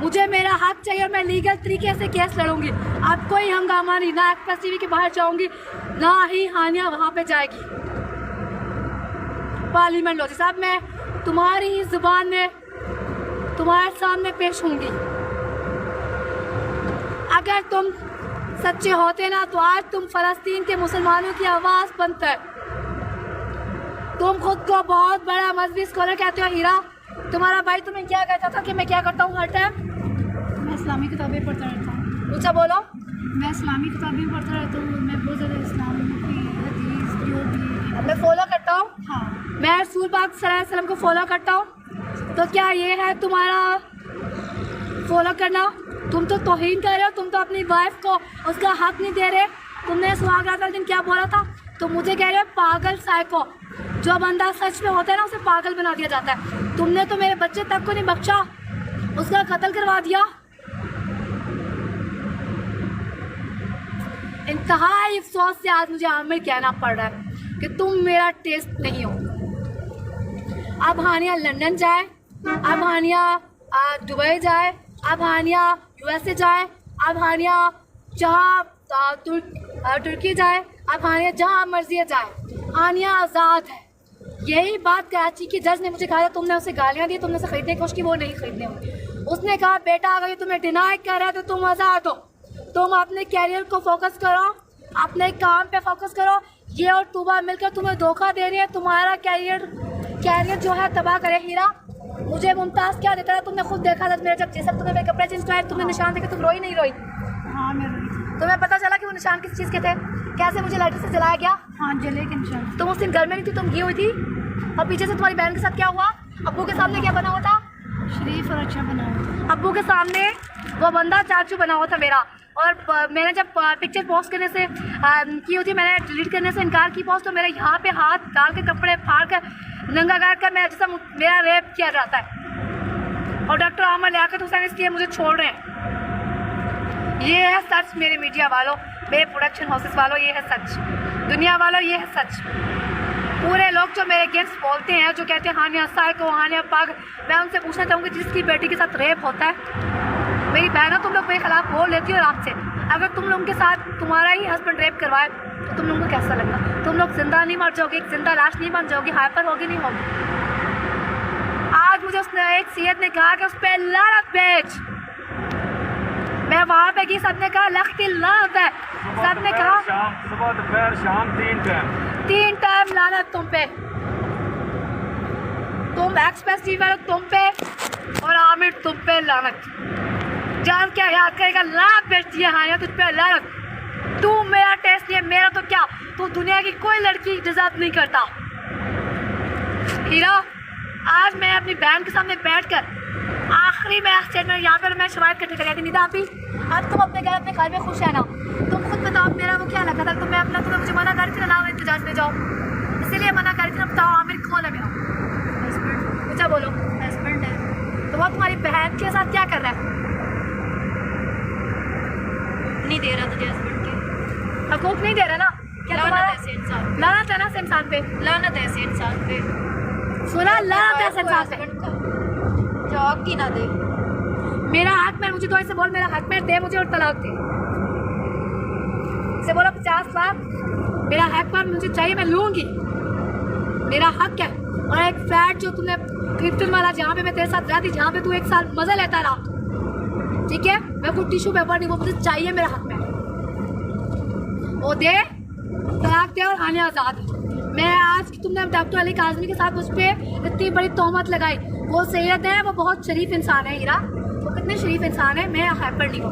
मुझे मेरा हक चाहिए और मैं लीगल तरीके से केस लड़ूंगी। अब कोई हंगामा नहीं, ना एक्सप्रेस टीवी के बाहर जाऊंगी, ना ही हानिया वहाँ पे जाएगी। पार्लियामेंट लॉजिक्स साहब, मैं तुम्हारी ही जुबान में तुम्हारे सामने पेश होंगी। अगर तुम सच्चे होते ना तो आज तुम फ़लस्तीन के मुसलमानों की आवाज़ बनते। तुम खुद को बहुत बड़ा मजहबी स्कॉलर कहते हो। हीरा, तुम्हारा भाई तुम्हें क्या कहता था कि मैं क्या करता हूँ हर टाइम? मैं इस्लामी किताबें पढ़ता रहता हूँ। ऊँचा बोलो। मैं इस्लामी किताबें पढ़ता रहता हूँ। मैं बहुत ज़्यादा इस्लाम की हदीस जो भी मैं फॉलो करता हूँ। हाँ, मैं रसूल पाक सल्लल्लाहु अलैहि वसल्लम को फॉलो करता हूँ। तो क्या ये है तुम्हारा फॉलो करना? तुम तो तौहीन कर रहे हो, तुम तो अपनी वाइफ को उसका हक नहीं दे रहे। तुमने सुहागरात वाले दिन क्या बोला था? तो मुझे कह रहे हो पागल साइको। जो बंदा सच में होता है ना, उसे पागल बना दिया जाता है। तुमने तो मेरे बच्चे तक को नहीं बख्शा, उसका कत्ल करवा दिया। इंतहाई अफसोस से आज मुझे आमिर कहना पड़ रहा है कि तुम मेरा टेस्ट नहीं हो। अब हानिया लंदन जाए, अब हानिया दुबई जाए, अब हानिया यूएसए जाए, अब हानिया जहाँ तुर्की जाए, अब हानिया जहाँ मर्जी जाए। हानिया आज़ाद है। यही बात कराची की जज ने मुझे कहा था, तुमने उसे गालियाँ दी, तुमने उसे खरीदने की कोशिश की, वो नहीं खरीदने हुई। उसने कहा बेटा अगर ये तुम्हें डिनाई कर रहा है तो तुम आज़ाद हो। तुम अपने कैरियर को फोकस करो, अपने काम पे फोकस करो। ये और तूबा मिलकर तुम्हें धोखा दे रही है, तुम्हारा कैरियर जो है तबाह करे। हीरा, मुझे मुमताज़ क्या देता है? तुमने खुद देखा था मेरे जब जैसे तुमने मेरे कपड़े चेंज कराए, तुमने निशान देखे, तुम रोई नहीं रोई? हाँ मैं रोई। तुम्हें पता चला कि वो निशान किस चीज़ के थे? कैसे मुझे लाइटर से जलाया गया? हाँ, जले के निशान। तुम उस दिन घर में नहीं थी, तुम गई हुई थी, और पीछे से तुम्हारी बहन के साथ क्या हुआ? अब्बू के सामने क्या बना हुआ था? शरीफ और अच्छा बना हुआ था। अब्बू के सामने वो बंदा चाचू बना हुआ था मेरा। और मैंने जब पिक्चर पोस्ट करने से की होती, मैंने डिलीट करने से इनकार की पोस्ट, तो मेरे यहाँ पे हाथ डाल के कपड़े फाड़ कर नंगा कर कर मैं जैसा मेरा रेप किया जाता है। और डॉक्टर आमर लियाकत हुसैन इसलिए मुझे छोड़ रहे हैं। ये है सच मेरे मीडिया वालों, मेरे प्रोडक्शन हाउसेस वालों, ये है सच। दुनिया वालों, ये है सच। पूरे लोग जो मेरे अगेंस्ट बोलते हैं, जो कहते हैं हानिया साइको, हानिया पागल, मैं उनसे पूछना चाहूँगी जिसकी बेटी के साथ रेप होता है, मेरी बहनों तुम लोग मेरे खिलाफ बोल लेती हो आराम से। अगर तुम लोगों के साथ तुम्हारा ही हस्बैंड रेप करवाए तो तुम लोगों को कैसा लगेगा? तुम लोग जिंदा नहीं मर जाओगे, एक जिंदा लाश नहीं बन जाओगी, हाइपर होगी नहीं होगी। आज मुझे उसने एक सीएत ने कहा कि उस पर लानत भेज। मैं वहाँ पे गई, सबने कहा लख की लानत है। सबने कहा शाम, सुबह दोपहर शाम 3 टाइम लानत तुम पे, तुम एक्सप्रेस टीवी वालों तुम पे और आमिर तुम पे लानत। जान क्या याद करेगा, लानत बेचती है हानिया तुझ पे लानत। तू मेरा टेस्ट नहीं है, मेरा तो क्या, तू दुनिया की कोई लड़की डिजर्व नहीं करता। हीरा, आज मैं अपनी बहन के सामने बैठकर आखिरी में स्टेटमेंट यहाँ पर मैं शवायद इकट्ठे कर रही थी। निदा आपी, अब तुम अपने घर में खुश है ना? तुम खुद बताओ मेरा वो क्या लगा था, तो मैं अपना तुम्हें मुझे मना कर रही थी ना एहतजाज में जाओ, इसीलिए मना कर रही थी ना। बताओ आमिर कौन है मेरा हस्बैंड? अच्छा बोलो, हस्बैंड है। तो वो तुम्हारी बहन के साथ क्या कर रहा है? नहीं दे रहा तुझे हस्बैंड के हकूक नहीं दे रहा ना? क्या लानत ऐसे इंसान पे, लानत है ना इंसान पे, लानत ऐसे इंसान पे। सुना, लानत है इंसान पे। हस्बैंड का जो हक ही ना दे। मेरा हक में, मुझे तो ऐसे बोल, मेरा हक में दे मुझे और तलाक दे। से बोलो 50 लाख मेरा हक पर मुझे चाहिए, मैं लूँगी, मेरा हक है। और एक फ्लैट जो तुमने क्रिप्टन वाला, जहाँ पे मैं तेरे साथ रहती, जहाँ पे तू 1 साल मजा लेता रहा, ठीक है, मैं कोई टिश्यू पेपर नहीं, वो मुझे चाहिए, मेरा हक में वो दे, तलाक दे और हानिया आज़ाद है। मैं आज तुमने डॉक्टर अली काज़मी के साथ उस पर इतनी बड़ी तोहमत लगाई, वो सैयद है, वो बहुत शरीफ इंसान है हीरा, वो कितने शरीफ इंसान है, मैं हाइपर नहीं हूँ।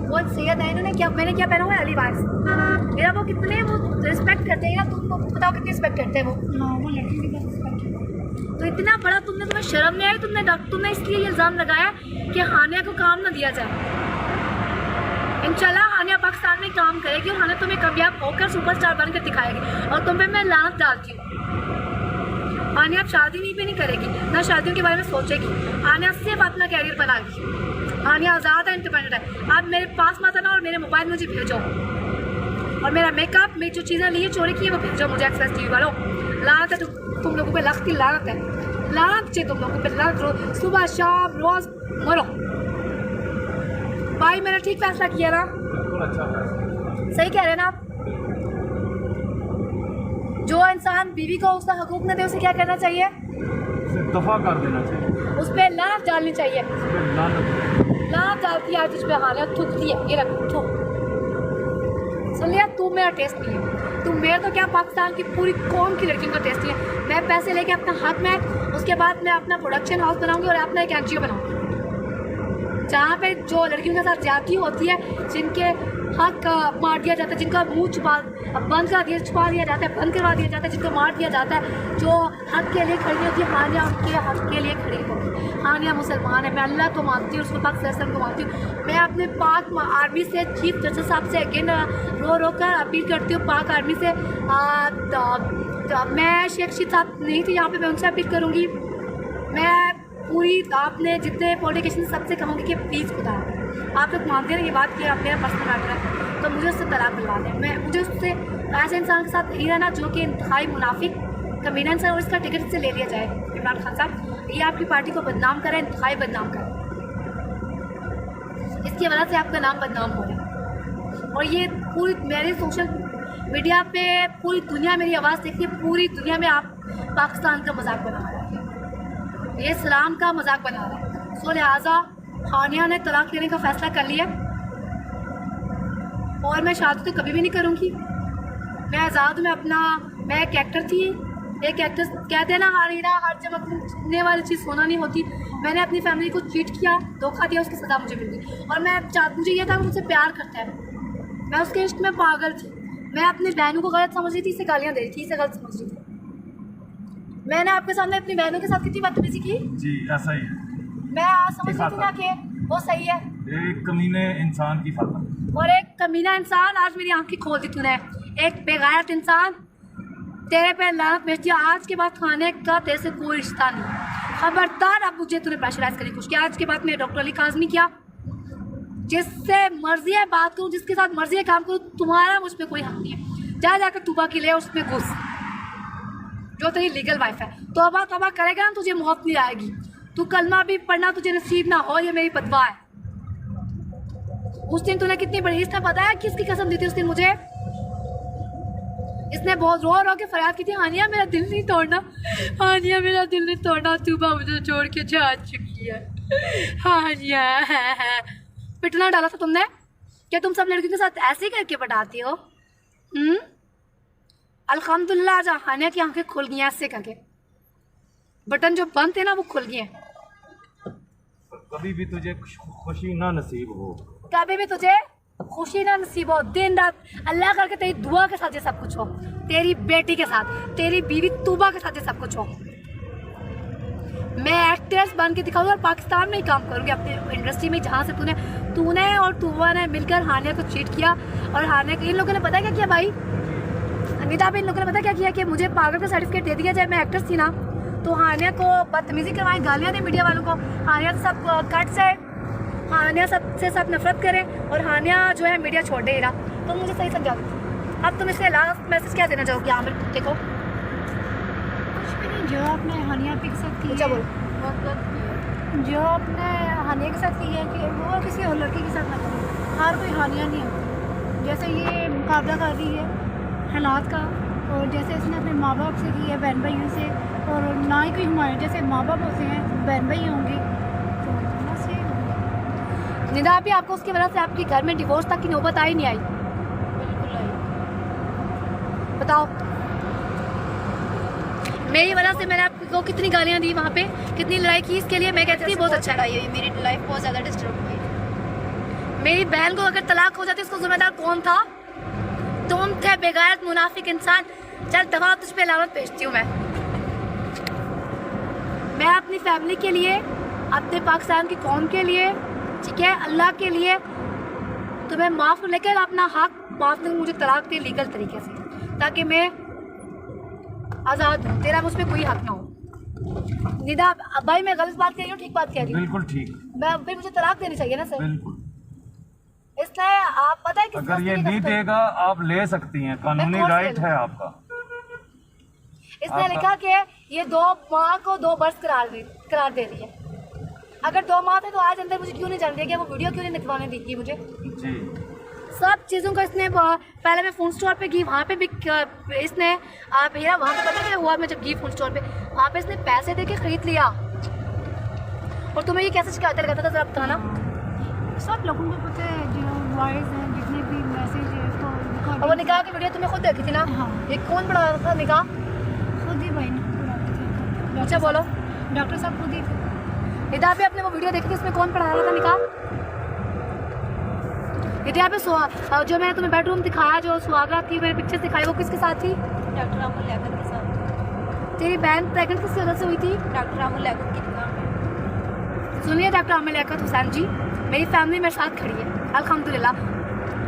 वो सैयद है, इन्होंने क्या, मैंने क्या पहना हुआ है अली वाइस मेरा, वो कितने वो रिस्पेक्ट करते हैं, तुमको बताओ कितनी रिस्पेक्ट करते हैं वो तो इतना बड़ा तुम्हें शर्म नहीं आई? तुमने इसलिए ये इल्ज़ाम लगाया कि हानिया को काम ना दिया जाए। इंशाल्लाह हानिया पाकिस्तान में काम करेगी और हानिया तुम्हें कामयाब होकर सुपरस्टार बनकर दिखाएगी, और तुम पे मैं लानत डालती हूँ। हानिया अब शादी नहीं करेगी, ना शादियों के बारे में सोचेगी, हानिया सिर्फ अपना कैरियर बनाएगी। हानिया आज़ाद है, इंडिपेंडेंट है। आप मेरे पास मत आना और मेरे मोबाइल मुझे भेजो, और मेरा मेकअप, मेरी जो चीज़ें ली है चोरी की है वो भेजो मुझे एक्सप्रेस टीवी वालों। लानत है तुम लोगों पे, लख्त की लानत है, लानत चाहिए तुम लोगों पे, लानत। सुबह शाम रोज़ मरो। भाई मैंने ठीक फैसला किया ना? सही कह रहे हैं ना आप? जो इंसान बीवी को उसका हकूक न दे उसे क्या करना चाहिए? दफा कर देना चाहिए, उस पर लानत डालनी चाहिए। लानत डालती है जिस पे हालत थूकती है, ये रख थूक। सुन लिया, तू मेरा टेस्ट नहीं है, तू मेरा तो क्या पाकिस्तान की पूरी कौम की लड़कियों का टेस्ट नहीं है। मैं पैसे लेके अपना हक में, उसके बाद मैं अपना प्रोडक्शन हाउस बनाऊंगी और अपना एक NGO बनाऊंगी जहाँ पे जो लड़कियों के साथ ज्यादती होती है, जिनके हक मार दिया जाता है, जिनका मुंह बंद छुपा दिया जाता है, बंद करवा दिया जाता है, जिनको मार दिया जाता है, जो हक के लिए खड़ी होती है, हानिया उनके हक के लिए खड़ी होगी। हानिया मुसलमान है, मैं अल्लाह को मानती हूँ, उसको पाक सल्लल्लाहु को मानती हूँ। मैं अपने पाक आर्मी से, चीफ जस्टिस साहब से अगेन रो कर अपील करती हूँ, पाक आर्मी से। मैं शेख रशीद साहब नहीं थी यहाँ पे, मैं उनसे अपील करूँगी। मैं पूरी आपने जितने पॉलिटिशियन सबसे कहूँगी कि प्लीज़ खुदा आप लोग मानते हैं ये बात कि आप मेरा पर्सनल मैटर है, तो मुझे उससे तलाक दिलवा दें। मुझे उससे ऐसे इंसान के साथ नहीं रहना जो कि इंतहाई मुनाफिक कमीना इंसान, और इसका टिकट से ले लिया जाए। इमरान खान साहब, ये आपकी पार्टी को बदनाम करें, इंतहाई बदनाम करें, इसकी वजह से आपका नाम बदनाम हो रहा है। और ये पूरी मेरे सोशल मीडिया पे पूरी दुनिया मेरी आवाज़ देखती है, पूरी दुनिया में आप पाकिस्तान का मजाक बना रहा है, ये इस्लाम का मजाक बना रहा है। सो लिहाजा हानिया ने तलाक लेने का फ़ैसला कर लिया, और मैं शादी तो कभी भी नहीं करूँगी। मैं आज़ाद हूँ, मैं एक एक्टर थी, एक एक्टर कहते हैं ना, हर चमकने वाली चीज़ सोना नहीं होती। मैंने अपनी फैमिली को चीट किया, धोखा दिया, उसकी सज़ा मुझे मिल गई। और मुझे ये था कि मुझसे प्यार करता है, मैं उसके इश्क में पागल थी। मैं अपनी बहनों को गलत समझ रही थी, इसे गालियाँ दे रही थी, इसे गलत समझ रही थी। मैंने आपके सामने अपनी बहनों के साथ कितनी बदतमीजी की जी, ऐसा ही है। मैं आज समझ रही थी ना कि वो सही है, एक कमीने इंसान की फातह, और एक कमीना इंसान आज मेरी आंखें खोल दी तूने। एक बेगैरत इंसान, तेरे पे लानत भेज दिया। आज के बाद खाने का तेरे से कोई रिश्ता नहीं, खबरदार। अब मुझे तूने प्रेशराइज करने की कोशिश किया। आज के बाद मैं डॉक्टर अली काज़मी किया, जिससे मर्जी है बात करूँ, जिसके साथ मर्जी है काम करूँ, तुम्हारा मुझ पर कोई हक नहीं है। जाकर तुबा की ले, उसमें घुस, जो तेरी लीगल वाइफ है। तौबा करेगा ना, तुझे मौत नहीं आएगी। तू कलमा भी पढ़ना तुझे नसीब ना हो, ये मेरी बदवा है। उस दिन तूने कितनी बड़ी, इसने पता है किसकी कसम दी थी उस दिन मुझे? इसने बहुत रो के फरियाद की थी, हानिया मेरा दिल नहीं तोड़ना, हानिया मेरा दिल नहीं तोड़ना, तुबा मुझे छोड़ के जा चुकी है, हानिया। पिटना डाला था तुमने क्या तुम सब लड़कियों के साथ ऐसे ही करके पटाती हो? अल्हम्दुलिल्लाह आज हानिया की आंखें खुल गई हैं ऐसे करके, बटन जो बंद थे ना वो खुल गए हैं। कभी भी तुझे खुशी ना नसीब हो, कभी भी तुझे खुशी ना नसीब हो, दिन रात अल्लाह करके तेरी दुआ के साथ ये सब कुछ हो, तेरी बेटी के साथ, तेरी बीवी तूबा के साथ ये सब कुछ हो। मैं एक्ट्रेस बन के दिखाऊंगी और पाकिस्तान में ही काम करूंगी, अपनी इंडस्ट्री में, जहाँ से तूने और तूबा ने मिलकर हानिया को चीट किया। और हानिया को इन लोगों ने पता क्या किया भाई, अनिता भी इन लोगों ने पता क्या किया कि मुझे पागल का सर्टिफिकेट दे दिया। जब मैं एक्ट्रेस थी ना तो हानिया को बदतमीजी करवाएं, गालियाँ दें मीडिया वालों को, हानिया सब कट से, हानिया सबसे सब नफरत करें और हानिया जो है मीडिया छोड़ दे रहा। तो मुझे सही समझा। अब तुम इससे लास्ट मैसेज क्या देना चाहोगी आमिर कुत्ते को? जो आपने हानिया के साथ की अच्छा है, बोल। जो आपने हानिया के साथ की है कि वो किसी और लड़की के साथ ना करें। हर कोई हानिया नहीं होती। जैसे ये मुकाबला कर रही है हालात का, और जैसे इसने अपने माँ बाप से की है, बहन भाइयों से, और ना ही कोई हमारे जैसे माँ बाप होते हैं, बहन भाई होंगे, तो बस ये होगा। निदा भी आपको उसकी वजह से आपके घर में डिवोर्स तक की नौबत आई नहीं आई? बिल्कुल आई। बताओ। मेरी वजह से मैंने आपको कितनी गालियाँ दी वहाँ पे, कितनी लड़ाई की, इसके लिए मैं कहती थी बहुत अच्छा लड़ाई हुई, मेरी लाइफ बहुत ज़्यादा डिस्टर्ब हुई। मेरी बहन को अगर तलाक हो जाती उसको जिम्मेदार कौन था? तुम थे बेगैरत मुनाफिक इंसान। चल दफा तुझ पे लानत भेजती हूँ मैं अपनी फैमिली के लिए, अपने पाकिस्तान की कौम के लिए, ठीक है, अल्लाह के लिए तुम्हें माफ़, लेकर अपना हक माफ़ नहीं, मुझे तलाक दे लीगल तरीके से, ताकि मैं आज़ाद हूँ, तेरा मुझ पर कोई हक ना हो। निदा भाई मैं गलत बात कह रही हूँ, ठीक बात कह रही हूँ? बिल्कुल ठीक, मैं फिर मुझे तलाक देनी चाहिए ना सर? बिल्कुल। इसलिए आप पता है किस अगर ये नहीं देगा आप ले सकती हैं, कानूनी मैं राइट है आपका। इसने लिखा कि ये 2 माह को 2 बरस करार दे रही है। अगर 2 माह थे तो आज अंदर मुझे क्यों नहीं जान दिया कि वो वीडियो क्यों नहीं निकलवाने दी मुझे? जी सब चीज़ों का इसने पहले मैं फ़ोन स्टोर पे गई, वहाँ पे भी इसने आप हीरा वहाँ पे पता क्या हुआ, मैं जब गई फ़ोन स्टोर पे वहाँ पे इसने पैसे दे के ख़रीद लिया। और तुम्हें ये कैसे शिकायत करता था जरा बताना? सब लोगों को पता है, जो वॉइस हैं, जितने भी मैसेज है, और वो निकाह की वीडियो तुमने खुद देखी थी ना? हाँ। ये कौन पढ़ा रहा था निकाह? खुद ही भाई ने पढ़ाते थे। अच्छा बोलो। डॉक्टर साहब खुद ही थे। इधर पे आपने वो वीडियो देखी थी, उसमें कौन पढ़ा रहा था निकाह? इधर पे जो मैंने तुम्हें बेडरूम दिखाया, जो सुहागरात की मैंने पिक्चर्स दिखाई, वो किसके साथ थी? डॉक्टर रामुल लियाकत के साथ। तेरी बहन प्रेगनेंट किसकी वजह से हुई थी? डॉक्टर रामुल लियाकत की दुकान में। सुनिए डॉक्टर आमिर लियाकत हुसैन जी, मेरी फैमिली मेरे साथ खड़ी है अल्हम्दुलिल्लाह।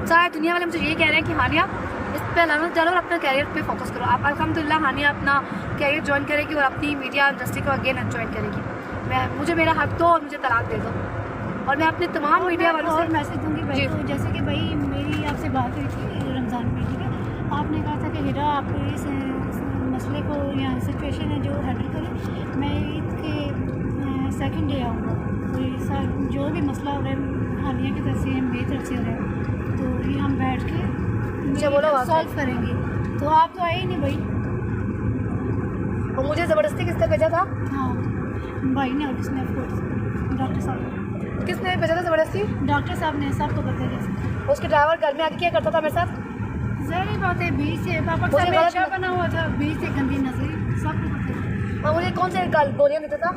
सारे दुनिया वाले मुझे ये कह रहे हैं कि हानिया इस पर लानत डालो और अपने कैरियर पे फोकस करो। आप अल्हम्दुलिल्लाह हानिया अपना कैरियर ज्वाइन करेगी और अपनी मीडिया इंडस्ट्री को अगेन ज्वाइन करेगी। मुझे मेरा हक दो और मुझे तलाक दे दो, और मैं अपने तमाम मीडिया वालों और से मैसेज दूंगी भाई को, जैसे कि भाई मेरी आपसे बात हुई थी रमज़ान में, ठीक है, आपने कहा था कि हीरा आप इस मसले को या सिचुएशन है जो हैंडल करें, मैं ईद के सेकंड डे आऊँगा, तो जो भी मसला हो रहा है हानिया की तरफ से, मेरी तरफ से हो रहा है, तो ये हम बैठ के बोलो सॉल्व करेंगे। तो आप तो आए ही नहीं भाई। और मुझे ज़बरदस्ती किसने भेजा था? हाँ भाई ने, और किसने? ऑफकोर्स डॉक्टर साहब। किसने भेजा था ज़बरदस्ती? डॉक्टर साहब ने, सबको पता है। उसके ड्राइवर घर में आके क्या करता था मेरे साथ? ज़ाहिर बात है, बीच से पापा मुझे का गलत अच्छा बना हुआ था, बीच से गंदी नजर, सबको पता है। और मुझे कौन से गोलियाँ देता था?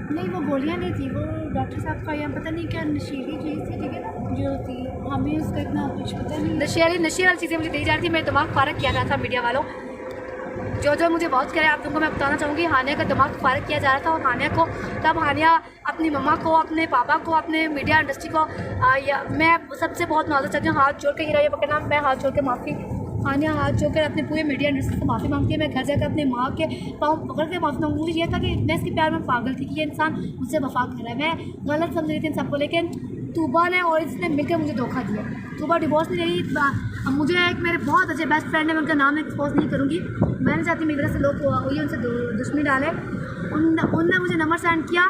नहीं वो गोलियां नहीं थी, वो डॉक्टर साहब का यहाँ पता नहीं क्या नशीली चीज़ थी, ठीक है ना, जो थी, हमें उसका इतना कुछ पता नहीं। नशे वाली चीज़ें मुझे दी जा रही थी, मेरे दिमाग फारग किया गया था मीडिया वालों। जो मुझे बहुत करे आप लोगों को मैं बताना चाहूँगी, हानिया का दिमाग फारग किया जा रहा था। और हानिया को तब हानिया अपनी मम्मा को, अपने पापा को, अपने मीडिया इंडस्ट्री को मैं सबसे बहुत माजूर चाहती हूँ, हाथ जोड़ के हीरा ये पकड़ना, मैं हाथ जोड़ के माफ़ी, हानिया हाथ जोड़कर अपने पूरे मीडिया इंडस्ट्री से माफ़ी मांगती है। मैं घर जाकर अपने माँ के पाँव पकड़ के माफ़ी मांगूँ। मुझे ये था कि मैं इसके प्यार में पागल थी कि ये इंसान मुझसे वफा कर रहा है, मैं गलत समझ रही थी इन सबको, लेकिन तूबा ने और इसने मिलकर मुझे धोखा दिया। तूबा डिवोर्स नहीं ले रही। मुझे एक मेरे बहुत अच्छे बेस्ट फ्रेंड है, मैं उनका नाम एक्सपोज नहीं करूँगी, मैं नहीं चाहती मेरी वजह से लोग वही उनसे दुश्मनी डाले। उनने मुझे नंबर सेंड किया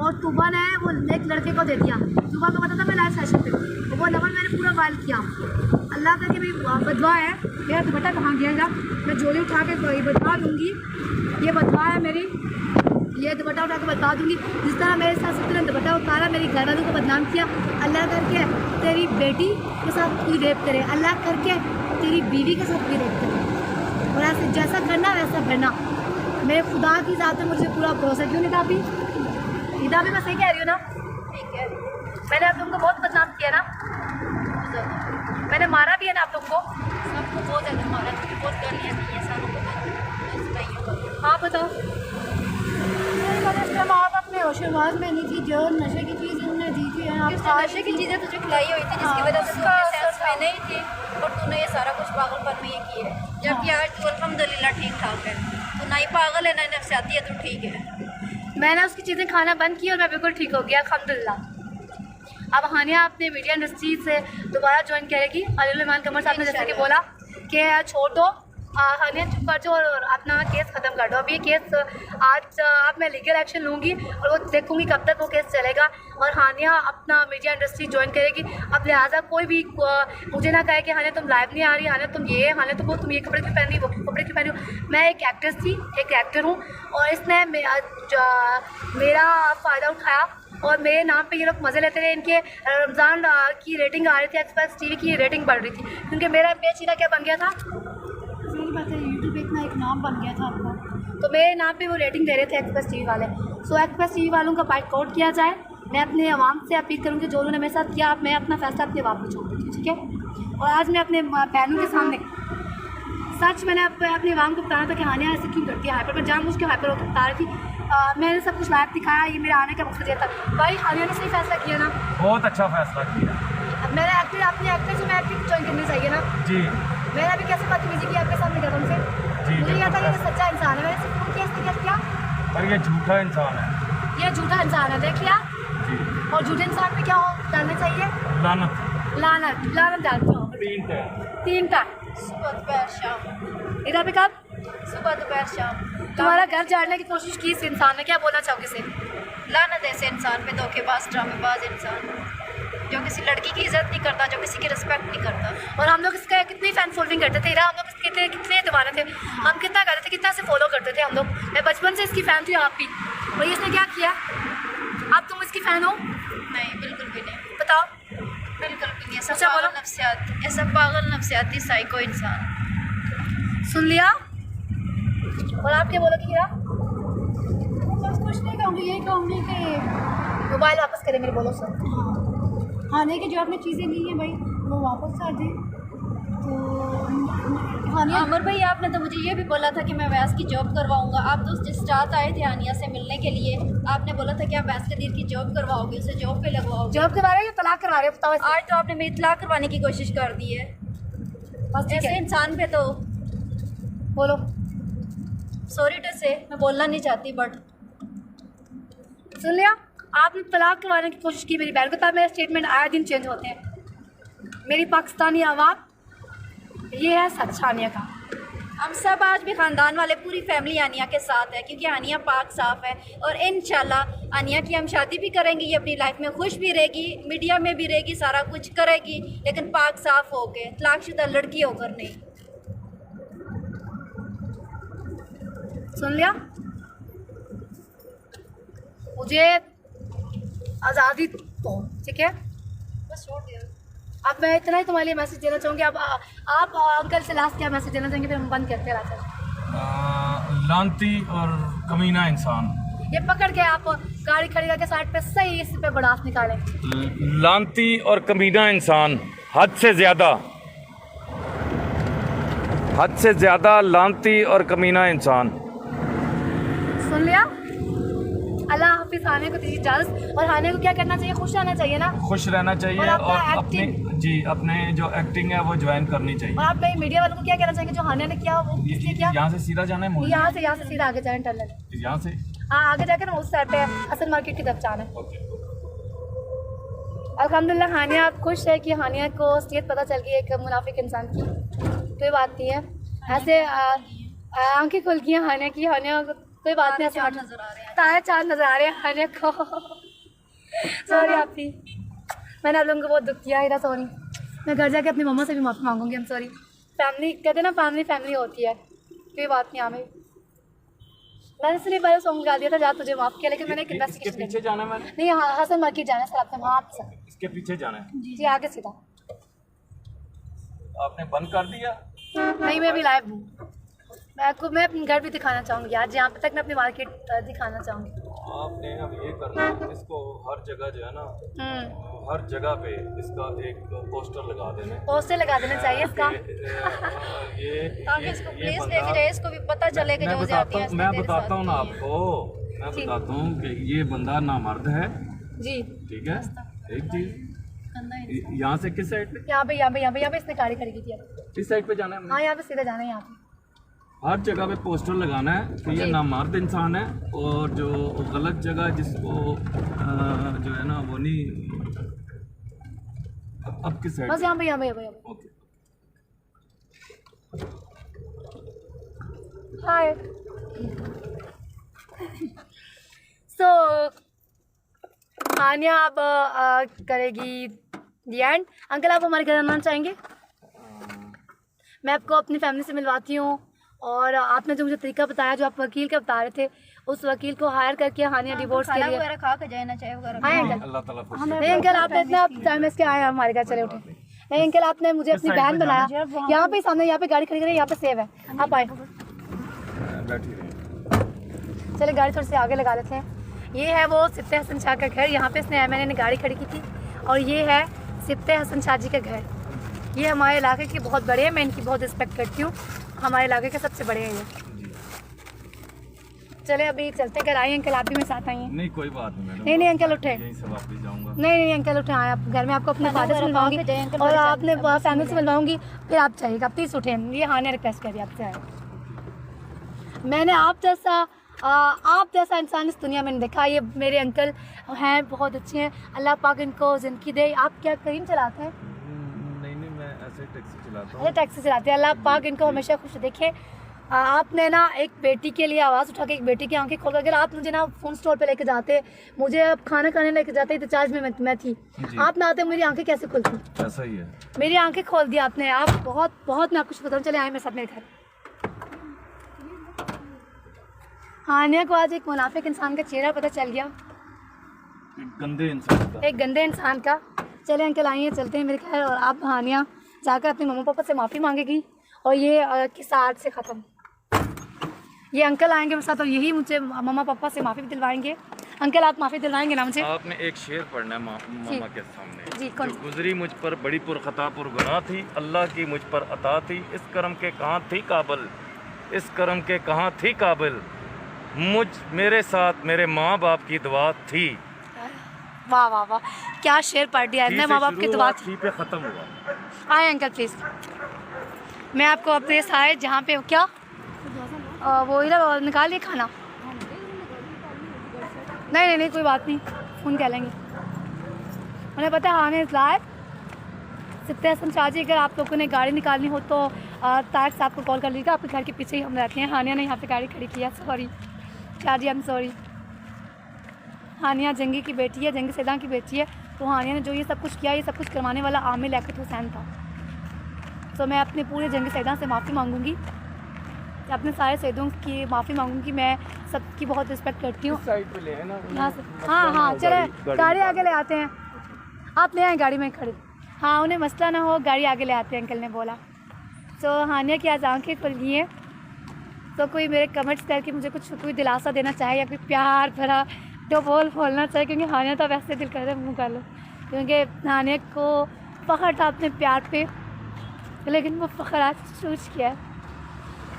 और तूबा ने वो एक लड़के को दे दिया। तूबा को पता था मैं लाइव सेशन पे, और वो नंबर मैंने पूरा वायल किया। अल्लाह करके मेरी बदवा है, मेरा दुपट्टा कहाँ गया, मैं जोली उठा के बदवा दूँगी, ये बदवा है मेरी, ये दुपट्टा उठा के बता दूंगी। जिस तरह मेरे साथ जिस तरह दुपट्टा उतारा, मेरी घर वालों को बदनाम किया, अल्लाह करके तेरी बेटी के साथ कोई रेप करे, अल्लाह करके तेरी बीवी के साथ भी रेप करे, और ऐसे जैसा करना वैसा करना। मेरे खुदा की ज़ात में मुझे पूरा भरोसा। क्यों निदा भी मैं सही कह रही हूँ ना? ठीक है। मैंने आप लोगों को बहुत बदनाम किया ना, मैंने मारा भी है ना आप लोगों को। सबको बहुत ज़्यादा मारा, बहुत गालियाँ दी हैं सारों को। हाँ बताओ। आप अपने होशोबाज में नहीं थी, जो नशे की चीज़ उन्होंने दी थी, नशे की चीज़ें तुझे खिलाई हुई थी जिसकी वजह से तू अपने सेंस में नहीं थी और तूने ये सारा कुछ पागलपन में ये किया है। जबकि आज तू अल्हम्दुलिल्लाह ठीक ठाक है, तू ना ही पागल है ना नफसियाती है, तू ठीक है। मैंने उसकी चीज़ें खाना बंद की और मैं बिल्कुल ठीक हो गया अल्हम्दुलिल्लाह। अब हानिया अपने मीडिया इंडस्ट्री से दोबारा ज्वाइन करेगी। अलीमान कमर साहब ने जैसे कि बोला कि छोड़ दो, हानिया चुप कर जाओ और अपना केस ख़त्म कर दो। अब ये केस आज मैं लीगल एक्शन लूँगी और वो देखूँगी कब तक वो केस चलेगा, और हानिया अपना मीडिया इंडस्ट्री ज्वाइन करेगी। अब लिहाजा कोई भी मुझे ना कहे कि हानिया तुम लाइव नहीं आ रही, हानिया तुम ये, हानिया तुम वो, तुम ये कपड़े क्यों पहन रही, वो कपड़े क्यों पहन रही हो। मैं एक एक्ट्रेस थी, एक एक्टर हूँ, और इसने मेरा फ़ायदा उठाया और मेरे नाम पे ये लोग मज़े लेते रहे। इनके रमज़ान की रेटिंग आ रही थी, एक्सप्रेस टीवी की रेटिंग बढ़ रही थी, क्योंकि मेरा पेज सीधा क्या बन गया था, सही बात है, यूट्यूब इतना एक नाम बन गया था आपका, तो मेरे नाम पे वो रेटिंग दे रहे थे एक्सप्रेस टीवी वाले। सो एक्सप्रेस टीवी वालों का बाइकआउट किया जाए। मैं अपने आवाम से अपील करूँगी, जो उन्होंने मेरे साथ किया, मैं अपना फैसला अपने आवाम को छोड़ देती हूँ, ठीक है। और आज मैं अपने बहनों के सामने सच मैंने अपने आवाम को बताना था कि हानिया ऐसे क्यों करती है, हाइपर। मैं जानबूझ के हाइपर होकर बता रही थी। मैंने सब कुछ लाइव दिखाया, ये मेरा आने का मकसद ये था। भाई हानिया ने सही फैसला किया ना, बहुत अच्छा फैसला किया। अब मेरा एक्टर अपने एक्टर से मैं एक्टिंग ज्वाइन करनी चाहिए ना जी। मैंने भी कैसे बदतमीजी की आपके सामने कसम से। जी, मुझे यह था कि ये सच्चा इंसान है, मैंने सिर्फ फोन किया, इसने क्या किया, पर ये झूठा इंसान है, ये झूठा इंसान है, देख लिया। जी। और झूठे इंसान पे क्या डालना चाहिए, लानत। लानत, लानत डालती हूँ 3 टाइम, सुबह दोपहर शाम, इधर पे कब सुबह दोपहर शाम। तुम्हारा घर झाड़ने की कोशिश की इस इंसान ने, क्या बोलना चाहोगे इसे? लानत ऐसे इंसान पे, धोखेबाज ड्रामेबाज इंसान जो किसी लड़की की इज्जत नहीं करता, जो किसी की रिस्पेक्ट नहीं करता। और हम लोग इसका कितनी फैन फॉलोइंग करते थे, हम लोग इसके कितने दीवाने थे, हम कितना करते थे, कितना से फॉलो करते थे हम लोग। मैं बचपन से इसकी फ़ैन थी, आप भी। और इसने क्या किया, अब तुम इसकी फ़ैन हो? नहीं, बिल्कुल भी नहीं, बताओ। बिल्कुल भी नहीं। ऐसा अच्छा, बोलो। पागल नफसियात, ऐसा पागल नफसियाती साइको इंसान। सुन लिया। और आप क्या बोलोगे हीरा? बस कुछ नहीं कहूँगी, यही कहूँगी कि मोबाइल वापस करें मेरे, बोलो सर। खाने की जो आपने चीज़ें ली हैं भाई वो वापस कर दें। तो हानिया, अमर भाई आपने तो मुझे ये भी बोला था कि मैं वैस की जॉब करवाऊंगा। आप तो जिस रात आए थे हानिया से मिलने के लिए, आपने बोला था कि आप वैस कदीर की जॉब करवाओगे, उसे जॉब पे लगवाओगे। जॉब करवा रहे हो या तलाक करवा रहे हो, बताओ ऐसे। आज तो आपने मेरी तलाक करवाने की कोशिश कर दी है। बस ठीक ऐसे है, इंसान पे तो बोलो। सॉरी टू से मैं बोलना नहीं चाहती, बट सुन लिया। आपने तलाक करवाने की कोशिश की मेरी बहन को, तब मेरे स्टेटमेंट आए दिन चेंज होते हैं। मेरी पाकिस्तानी आवाम, ये है सच हानिया का। हम सब आज भी ख़ानदान वाले पूरी फैमिली आनिया के साथ है, क्योंकि आनिया पाक साफ़ है। और इंशाल्लाह आनिया की हम शादी भी करेंगे, ये अपनी लाइफ में खुश भी रहेगी, मीडिया में भी रहेगी, सारा कुछ करेगी, लेकिन पाक साफ़ होके, तलाकशुदा लड़की होकर नहीं। सुन लिया। मुझे आज़ादी दो, ठीक है, बस छोड़ दिया। अब मैं इतना ही तुम्हारे लिए मैसेज देना चाहूँगी। अब आप अंकल से लास्ट क्या मैसेज देना चाहेंगे, फिर हम बंद करते हैं रात। लानती और कमीना इंसान, ये पकड़ के आप गाड़ी खड़ी करके साइड पे सही इस पे बड़ास निकालें। लानती और कमीना इंसान, हद से ज़्यादा लानती और कमीना इंसान। सुन लिया। अल्लाह हाफिज़। हानिया को दीजिए इजाज़त। और हानिया को क्या करना चाहिए, खुश रहना चाहिए ना, खुश रहना चाहिए और अपना और अपने जो एक्टिंग है वो ज्वाइन करनी चाहिए। और आप भाई मीडिया वालों को क्या कहना चाहेंगे, जो हानिया ने किया वो इसलिए किया? यहाँ से सीधा जाना है, यहाँ से सीधा आगे जाए टनल, यहाँ से हाँ आगे जाकर ना उस साइड पे असल मार्केट की तरफ जाना है। अल्हम्दुलिल्लाह हानिया आप खुश है कि हानिया को असलियत पता चल गई एक मुनाफिक इंसान की, तो ये बात नहीं है। ऐसे आंखें खुल गई हैं हानिया की, हानिया कोई बात नहीं, ऐसे नजर आ रहे हैं, तारे चाँद नजर आ रहे हैं हानिया को। सॉरी आपकी, मैंने आप लोगों को बहुत दुख किया हीरा, सॉरी। मैं घर जाके अपनी मम्मा से भी माफ़ी मांगूंगी, हम सॉरी। फैमिली कहते हैं ना, फैमिली होती है, तो ये बात नहीं हमें। मैंने इसलिए पहले सॉन्ग गा दिया था, जा तुझे माफ किया, लेकिन मैंने एक इसके इन्वेस्टिगेशन पीछे जाना है मैंने, नहीं, हसन मार्केट जाना है सर, आपने वहाँ सर इसके पीछे जाना है। जी आगे सीधा। आपने बंद कर दिया? नहीं, मैं अभी लाइव हूँ। मैं अपनी घर भी दिखाना चाहूँगी आज, यहाँ पे तक मैं अपनी मार्केट दिखाना चाहूँगी। आपने अब ये करना है, इसको हर जगह जो है ना, हर जगह पे इसका एक पोस्टर लगा देना है। पोस्टर लगा देना चाहिए इसका। ताकि इसको प्लीज लेके जाए, इसको भी पता चले कि जो जाती है। मैं बताता हूँ ना आपको, मैं बताता हूँ कि ये बंदा नामर्द है जी, ठीक है। एक चीज, यहाँ से किस साइड पे? यहाँ पे इसने गाड़ी खड़ी की थी। इस साइड पे जाना है हाँ, यहाँ पे सीधा जाना है। यहाँ पे हर जगह पे पोस्टर लगाना है कि ये नामर्द इंसान है, और जो गलत जगह जिसको जो है ना वो नहीं। अब किस साइड? बस यहाँ पे। ओके। हाय। सो आनिया अब करेगी दी एंड। अंकल आप हमारे घर आना चाहेंगे? मैं आपको अपनी फैमिली से मिलवाती हूँ, और आपने जो मुझे तरीका बताया, जो आप वकील का बता रहे थे, उस वकील को हायर करके हानिया डिवोर्स के लिए वगैरह खा के जाए ना, चाय वगैरह। हाँ अंकल। अल्लाह ताला खुश नहीं अंकल, आपने इतना टाइम इसके आए हमारे घर, चले उठे। नहीं अंकल, आपने मुझे अपनी बहन बनाया। यहाँ पे सामने, यहाँ पे गाड़ी खड़ी करें, यहाँ पे सेव है, आप आए। बैठी रही। चले गाड़ी थोड़ी सी आगे लगा लेते हैं। ये है वो सिप्ते हसन शाह का घर, यहाँ पे इसने मैंने गाड़ी खड़ी की थी। और ये है सिप्ते हसन शाह जी का घर। ये हमारे इलाके के बहुत बड़े हैं, मैं इनकी बहुत रिस्पेक्ट करती हूँ, हमारे इलाके के सबसे बड़े हैं ये। चले अभी चलते घर। आइए अंकल, आप भी मेरे साथ आइए। नहीं कोई बात नहीं मैडम, नहीं अंकल उठे। यहीं से वापस जाऊंगा। नहीं अंकल उठे, आए आप घर में, आपको अपने फादर से मिलवाऊंगी और आपने फैमिली से मिलवाऊंगी, फिर आप चाहिएगा। प्लीज़ उठे, ये हानिया रिक्वेस्ट करिए आपसे। मैंने आप जैसा इंसान इस दुनिया में नहीं देखा। ये मेरे अंकल हैं, बहुत अच्छे हैं, अल्लाह पाक इनको ज़िंदगी दे। आप क्या करीम चलाते हैं? नहीं मैं ऐसे टैक्सी चलाता हूँ। अरे टैक्सी चलाते हैं, अल्लाह पाक इनको हमेशा खुश देखे। आपने ना एक बेटी के लिए आवाज़ उठा के एक बेटी की आंखें खोल, अगर आप मुझे ना फ़ोन स्टोर पे लेके जाते, मुझे अब खाना खाने लेके जाते, तो चार्ज में मैं थी, आप ना आते, मेरी आंखें कैसे खुलती? ऐसा ही है, मेरी आंखें खोल दी आपने। आप बहुत मैं आपको बताऊँ। चले आए मेरे साथ मेरे घर। हानिया को आज एक मुनाफिक इंसान का चेहरा पता चल गया, एक गंदे इंसान का। एक गंदे इंसान का। चले अंकल आइए, चलते हैं मेरे घर, और आप हानिया जाकर अपने मम्मा पापा से माफ़ी मांगेगी, और ये किस्सा आज से ख़त्म। ये अंकल आएंगे मेरे साथ, और यही मुझे मम्मा पापा से माफ़ी भी दिलवाएंगे। अंकल आप माफ़ी दिलवाएंगे ना मुझे? आपने एक शेर पढ़ना है मामा के सामने। जी कौन? जो गुजरी मुझ पर बड़ी पुरखता पुरगुनाह थी, अल्लाह की मुझ पर अता थी, इस करम के कहाँ थी काबिल, इस करम के कहाँ थी काबिल, मेरे साथ मेरे माँ बाप की दुआ थी। वाह वाह वाह, क्या शेर पढ़ दिया है। माँ बाप की दुआ थी पे ख़त्म हुआ। आए अंकल प्लीज़, मैं आपको अपने सारे जहाँ पे क्या वो इधर निकालिए खाना। नहीं कोई बात नहीं, फ़ोन कह लेंगे। उन्हें पता है आने लाए सिप्ते हसन शाह जी। अगर आप लोगों ने गाड़ी निकालनी हो तो तारक साहब को कॉल कर लीजिएगा, आपके घर के पीछे ही हम रहते हैं। हानिया ने यहाँ पे गाड़ी खड़ी की है। Sorry Shah ji, I am sorry. Hania Jangi की बेटी है, जंगी सैदा की बेटी है। तो हानिया ने जो ये सब कुछ किया, ये सब कुछ करवाने वाला आमिर लियाकत हुसैन था। तो मैं अपने पूरे जंगी सैदा से माफ़ी मांगूंगी, अपने सारे सैदों की माफ़ी मांगूंगी। मैं सबकी बहुत रिस्पेक्ट करती हूँ। यहाँ से हाँ चले गाड़ी आगे ले आते हैं। आप ले आए गाड़ी में खड़े। हाँ उन्हें मसला ना हो, गाड़ी आगे ले आते हैं, अंकल ने बोला। तो हानिया की आज आंखें खुल गई हैं। तो कोई मेरे कमेंट्स करके मुझे कुछ कोई दिलासा देना चाहे, या कोई प्यार भरा तो बोलना चाहिए, क्योंकि हानिया तो वैसे दिल कर रहा है मुँह कर लो, क्योंकि हानिया को फ़ख्र था अपने प्यार पे, लेकिन वो फ़ख्र आज चूज किया है।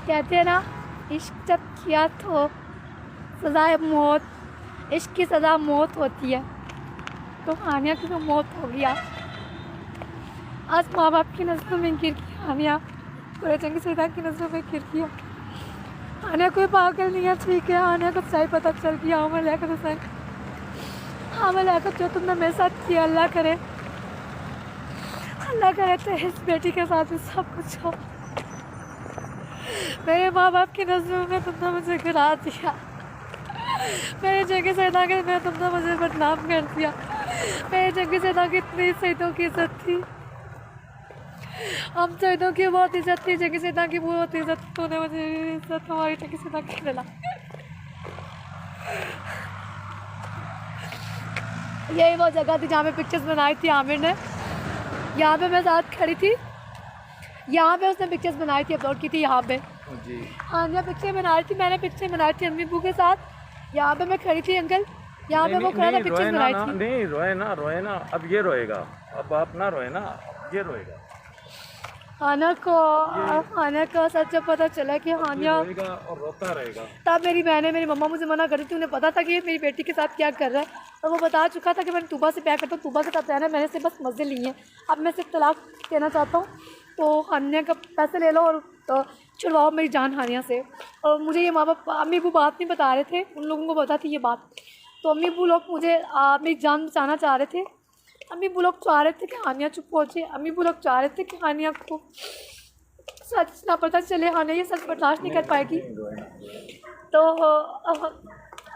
कहते हैं ना, इश्क जब किया तो सज़ाए मौत, इश्क की सज़ा मौत होती है। तो हानिया की तो मौत हो गया। आज माँ बाप की नज़रों में गिर गया हानिया, पूरे जंगी सैदा की नज़रों में गिर गया। हानिया कोई पागल नहीं है, ठीक है। हानिया को सही पता चल गया। आमिर लियाकत हुसैन, आमिर लियाकत जो तुमने मेरे साथ किया, अल्लाह करे तो इस बेटी के साथ भी सब कुछ हो। मेरे माँ बाप की नज़रों में तुमने मुझे गिरा दिया, मेरे जंगी सैदा के में तुमने मुझे बदनाम कर दिया। मेरे जंगी सैदा की इतनी शहीदों की इज्जत थी, हम शहीदों की बहुत इज्जत थी, जंगी सैदा की बहुत इज्जत। तूने मुझे इज्जत हमारी जंगी सैदा की दिला। यही वो जगह थी जहाँ पे पिक्चर्स बनाई थी आमिर ने। यहाँ पे मैं साथ खड़ी थी, यहाँ पे उसने पिक्चर्स बनाई थी, अपलोड की थी यहाँ पे। जी हाँ जी, पिक्चर बना रही थी, मैंने पिक्चर बनाई थी अम्मी अब्बू के साथ। यहाँ पे मैं खड़ी थी अंकल, यहाँ पे वो खड़ा था, पिक्चर्स बनाई थी। नहीं रोए ना, अब ये रोएगा, अब आप ना रोए ना, अब ये रोएगा। हाना को सच जब पता चला कि हानिया रोएगा और रोता रहेगा। तब मेरी बहनें, मेरी मम्मा मुझे मना कर रही थी, उन्हें पता था कि ये मेरी बेटी के साथ क्या कर रहा है, और वो बता चुका था कि मैंने तूबा से प्यार करता हूँ, तूबा के साथ रहना है, मैंने सिर्फ बस मज़े लिए हैं। अब मैं सिर्फ तलाक देना चाहता हूँ, तो हानिया का पैसे ले लो और छुड़वाओ मेरी जान हानिया से। और मुझे ये माँ बाप, अम्मी अब्बू बात नहीं बता रहे थे, उन लोगों को पता थी ये बात, तो अम्मी अब्बू लोग मुझे मेरी जान बचाना चाह रहे थे। अम्मी अब्बू लोग चाह रहे थे कि हानिया चुप हो जाए, अम्मी अब्बू लोग चाह रहे थे कि हानिया को सच ना पता चले, हानिया ये सच बर्दाश्त नहीं कर पाएगी। तो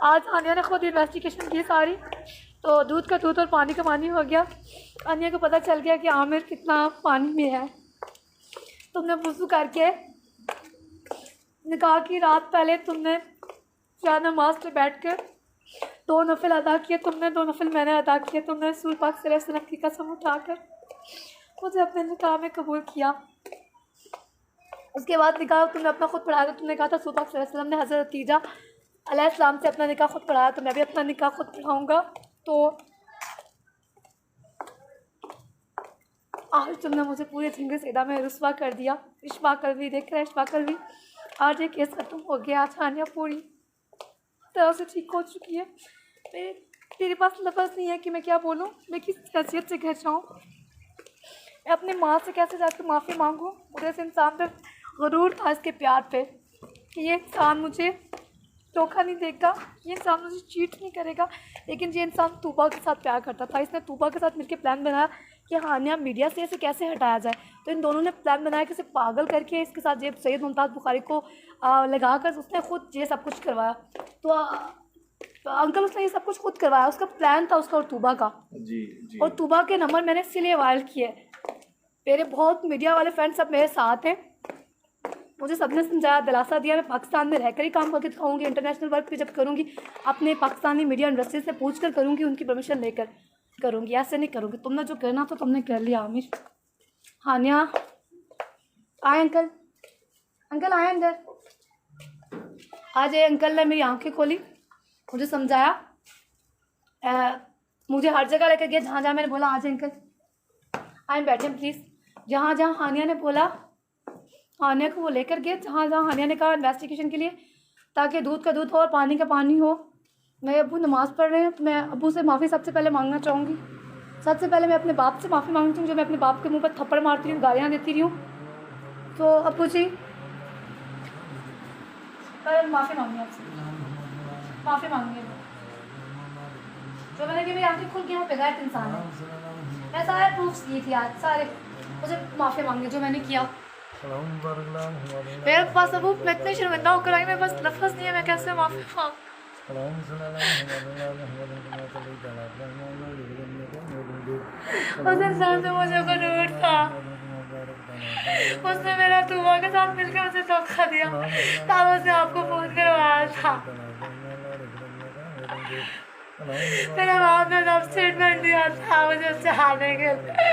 आज हानिया ने खुद इन्वेस्टिगेशन की सारी, तो दूध का दूध और पानी का पानी हो गया। हानिया को पता चल गया कि आमिर कितना पानी में है। तुमने वुज़ू करके निकाह की रात पहले तुमने शाह नमाज पे बैठ कर 2 नफल अदा किए, तुमने 2 नफल मैंने अदा किए। तुमने रसूल पाक सल्लल्लाहु अलैहि वसल्लम की कसम उठाकर मुझे अपने निकाह में कबूल किया। उसके बाद निकाह तुमने अपना खुद पढ़ाया, तो तुमने कहा था रसूल पाक सल्लल्लाहु अलैहि वसल्लम ने हज़रत खदीजा अलैहिस्सलाम से अपना निकाह खुद पढ़ाया, तो मैं भी अपना निकाह खुद पढ़ाऊँगा। तो आज तुमने मुझे पूरे झिंगे सीधा में रुस्वा कर दिया। इश्फा कल भी देख रहा है, इश्फा कल भी, आज ये केस ख़त्म हो गया। आज हानिया पूरी तरह से ठीक हो चुकी है। मेरे पास लफ्ज़ नहीं है कि मैं क्या बोलूँ, मैं किस हैसियत से घर जाऊँ, मैं अपनी माँ से कैसे जाकर माफ़ी मांगूँ। मुझे इस इंसान पर गुरूर था, इसके प्यार पे, कि ये इंसान मुझे धोखा नहीं देगा, ये इंसान मुझे चीट नहीं करेगा। लेकिन ये इंसान तूबा के साथ प्यार करता था। इसने तूबा के साथ मिलकर प्लान बनाया कि हानिया मीडिया से इसे कैसे हटाया जाए। तो इन दोनों ने प्लान बनाया कि इसे पागल करके इसके साथ ये सैयद मुमताज़ बुखारी को लगा कर उसने खुद ये सब कुछ करवाया। तो अंकल उसने ये सब कुछ खुद करवाया, उसका प्लान था उसका और तूबा का। जी और तूबा के नंबर मैंने इसीलिए वायरल किए। मेरे बहुत मीडिया वाले फ्रेंड्स सब मेरे साथ हैं, मुझे सबने समझाया, दिलासा दिया। मैं पाकिस्तान में रहकर ही काम करके दिखाऊंगी, इंटरनेशनल वर्क भी जब करूंगी अपने पाकिस्तानी मीडिया इंडस्ट्री से पूछ कर करूँगी, उनकी परमिशन लेकर करूँगी, ऐसे नहीं करूँगी। तुमने जो करना तो तुमने कर लिया। आमिर, हानिया आए, अंकल आए अंदर। आज ये अंकल ने मेरी आंखें खोली, मुझे समझाया, मुझे हर जगह लेकर गया जहाँ जहाँ मैंने बोला आज अंकल आए बैठे प्लीज़। जहाँ जहाँ हानिया ने बोला, हानिया को वो लेकर गए जहाँ जहाँ हानिया ने कहा इन्वेस्टिगेशन के लिए, ताकि दूध का दूध हो और पानी का पानी हो। मेरे अब्बू नमाज़ पढ़ रहे हैं, मैं अब्बू से माफ़ी सबसे पहले मांगना चाहूँगी। सबसे पहले मैं अपने बाप से माफ़ी मांगती हूँ, जो मैं अपने बाप के मुंह पर थप्पड़ मारती हूँ, गालियाँ देती रही हूँ। तो अब्बू जी माफ़ी मांगी आपसे, माफ़ी मांगी। जो मैंने कि मेरी आंखें खुल गई, वो बेगैरत इंसान है। मैं सारे प्रूफ्स दिए थी आज, सारे, मुझे माफ़ी मांगी जो मैंने किया। मेरे पास अब मैं इतनी शर्मिंदा होकर आई, मेरे पास लफ्ज़ नहीं है, मैं कैसे माफ़ी मांगूं। उस इंसान से मुझे गुरूर था, उसने मेरा तूबा के साथ मिलकर मुझे धोखा दिया, तब उसने आपको फ़ोन करवाया था। मेरे बाप ने तब स्टेटमेंट दिया था मुझे चाहने के लिए।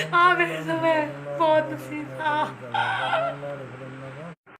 हाँ, मेरे समय बहुत नसीब था।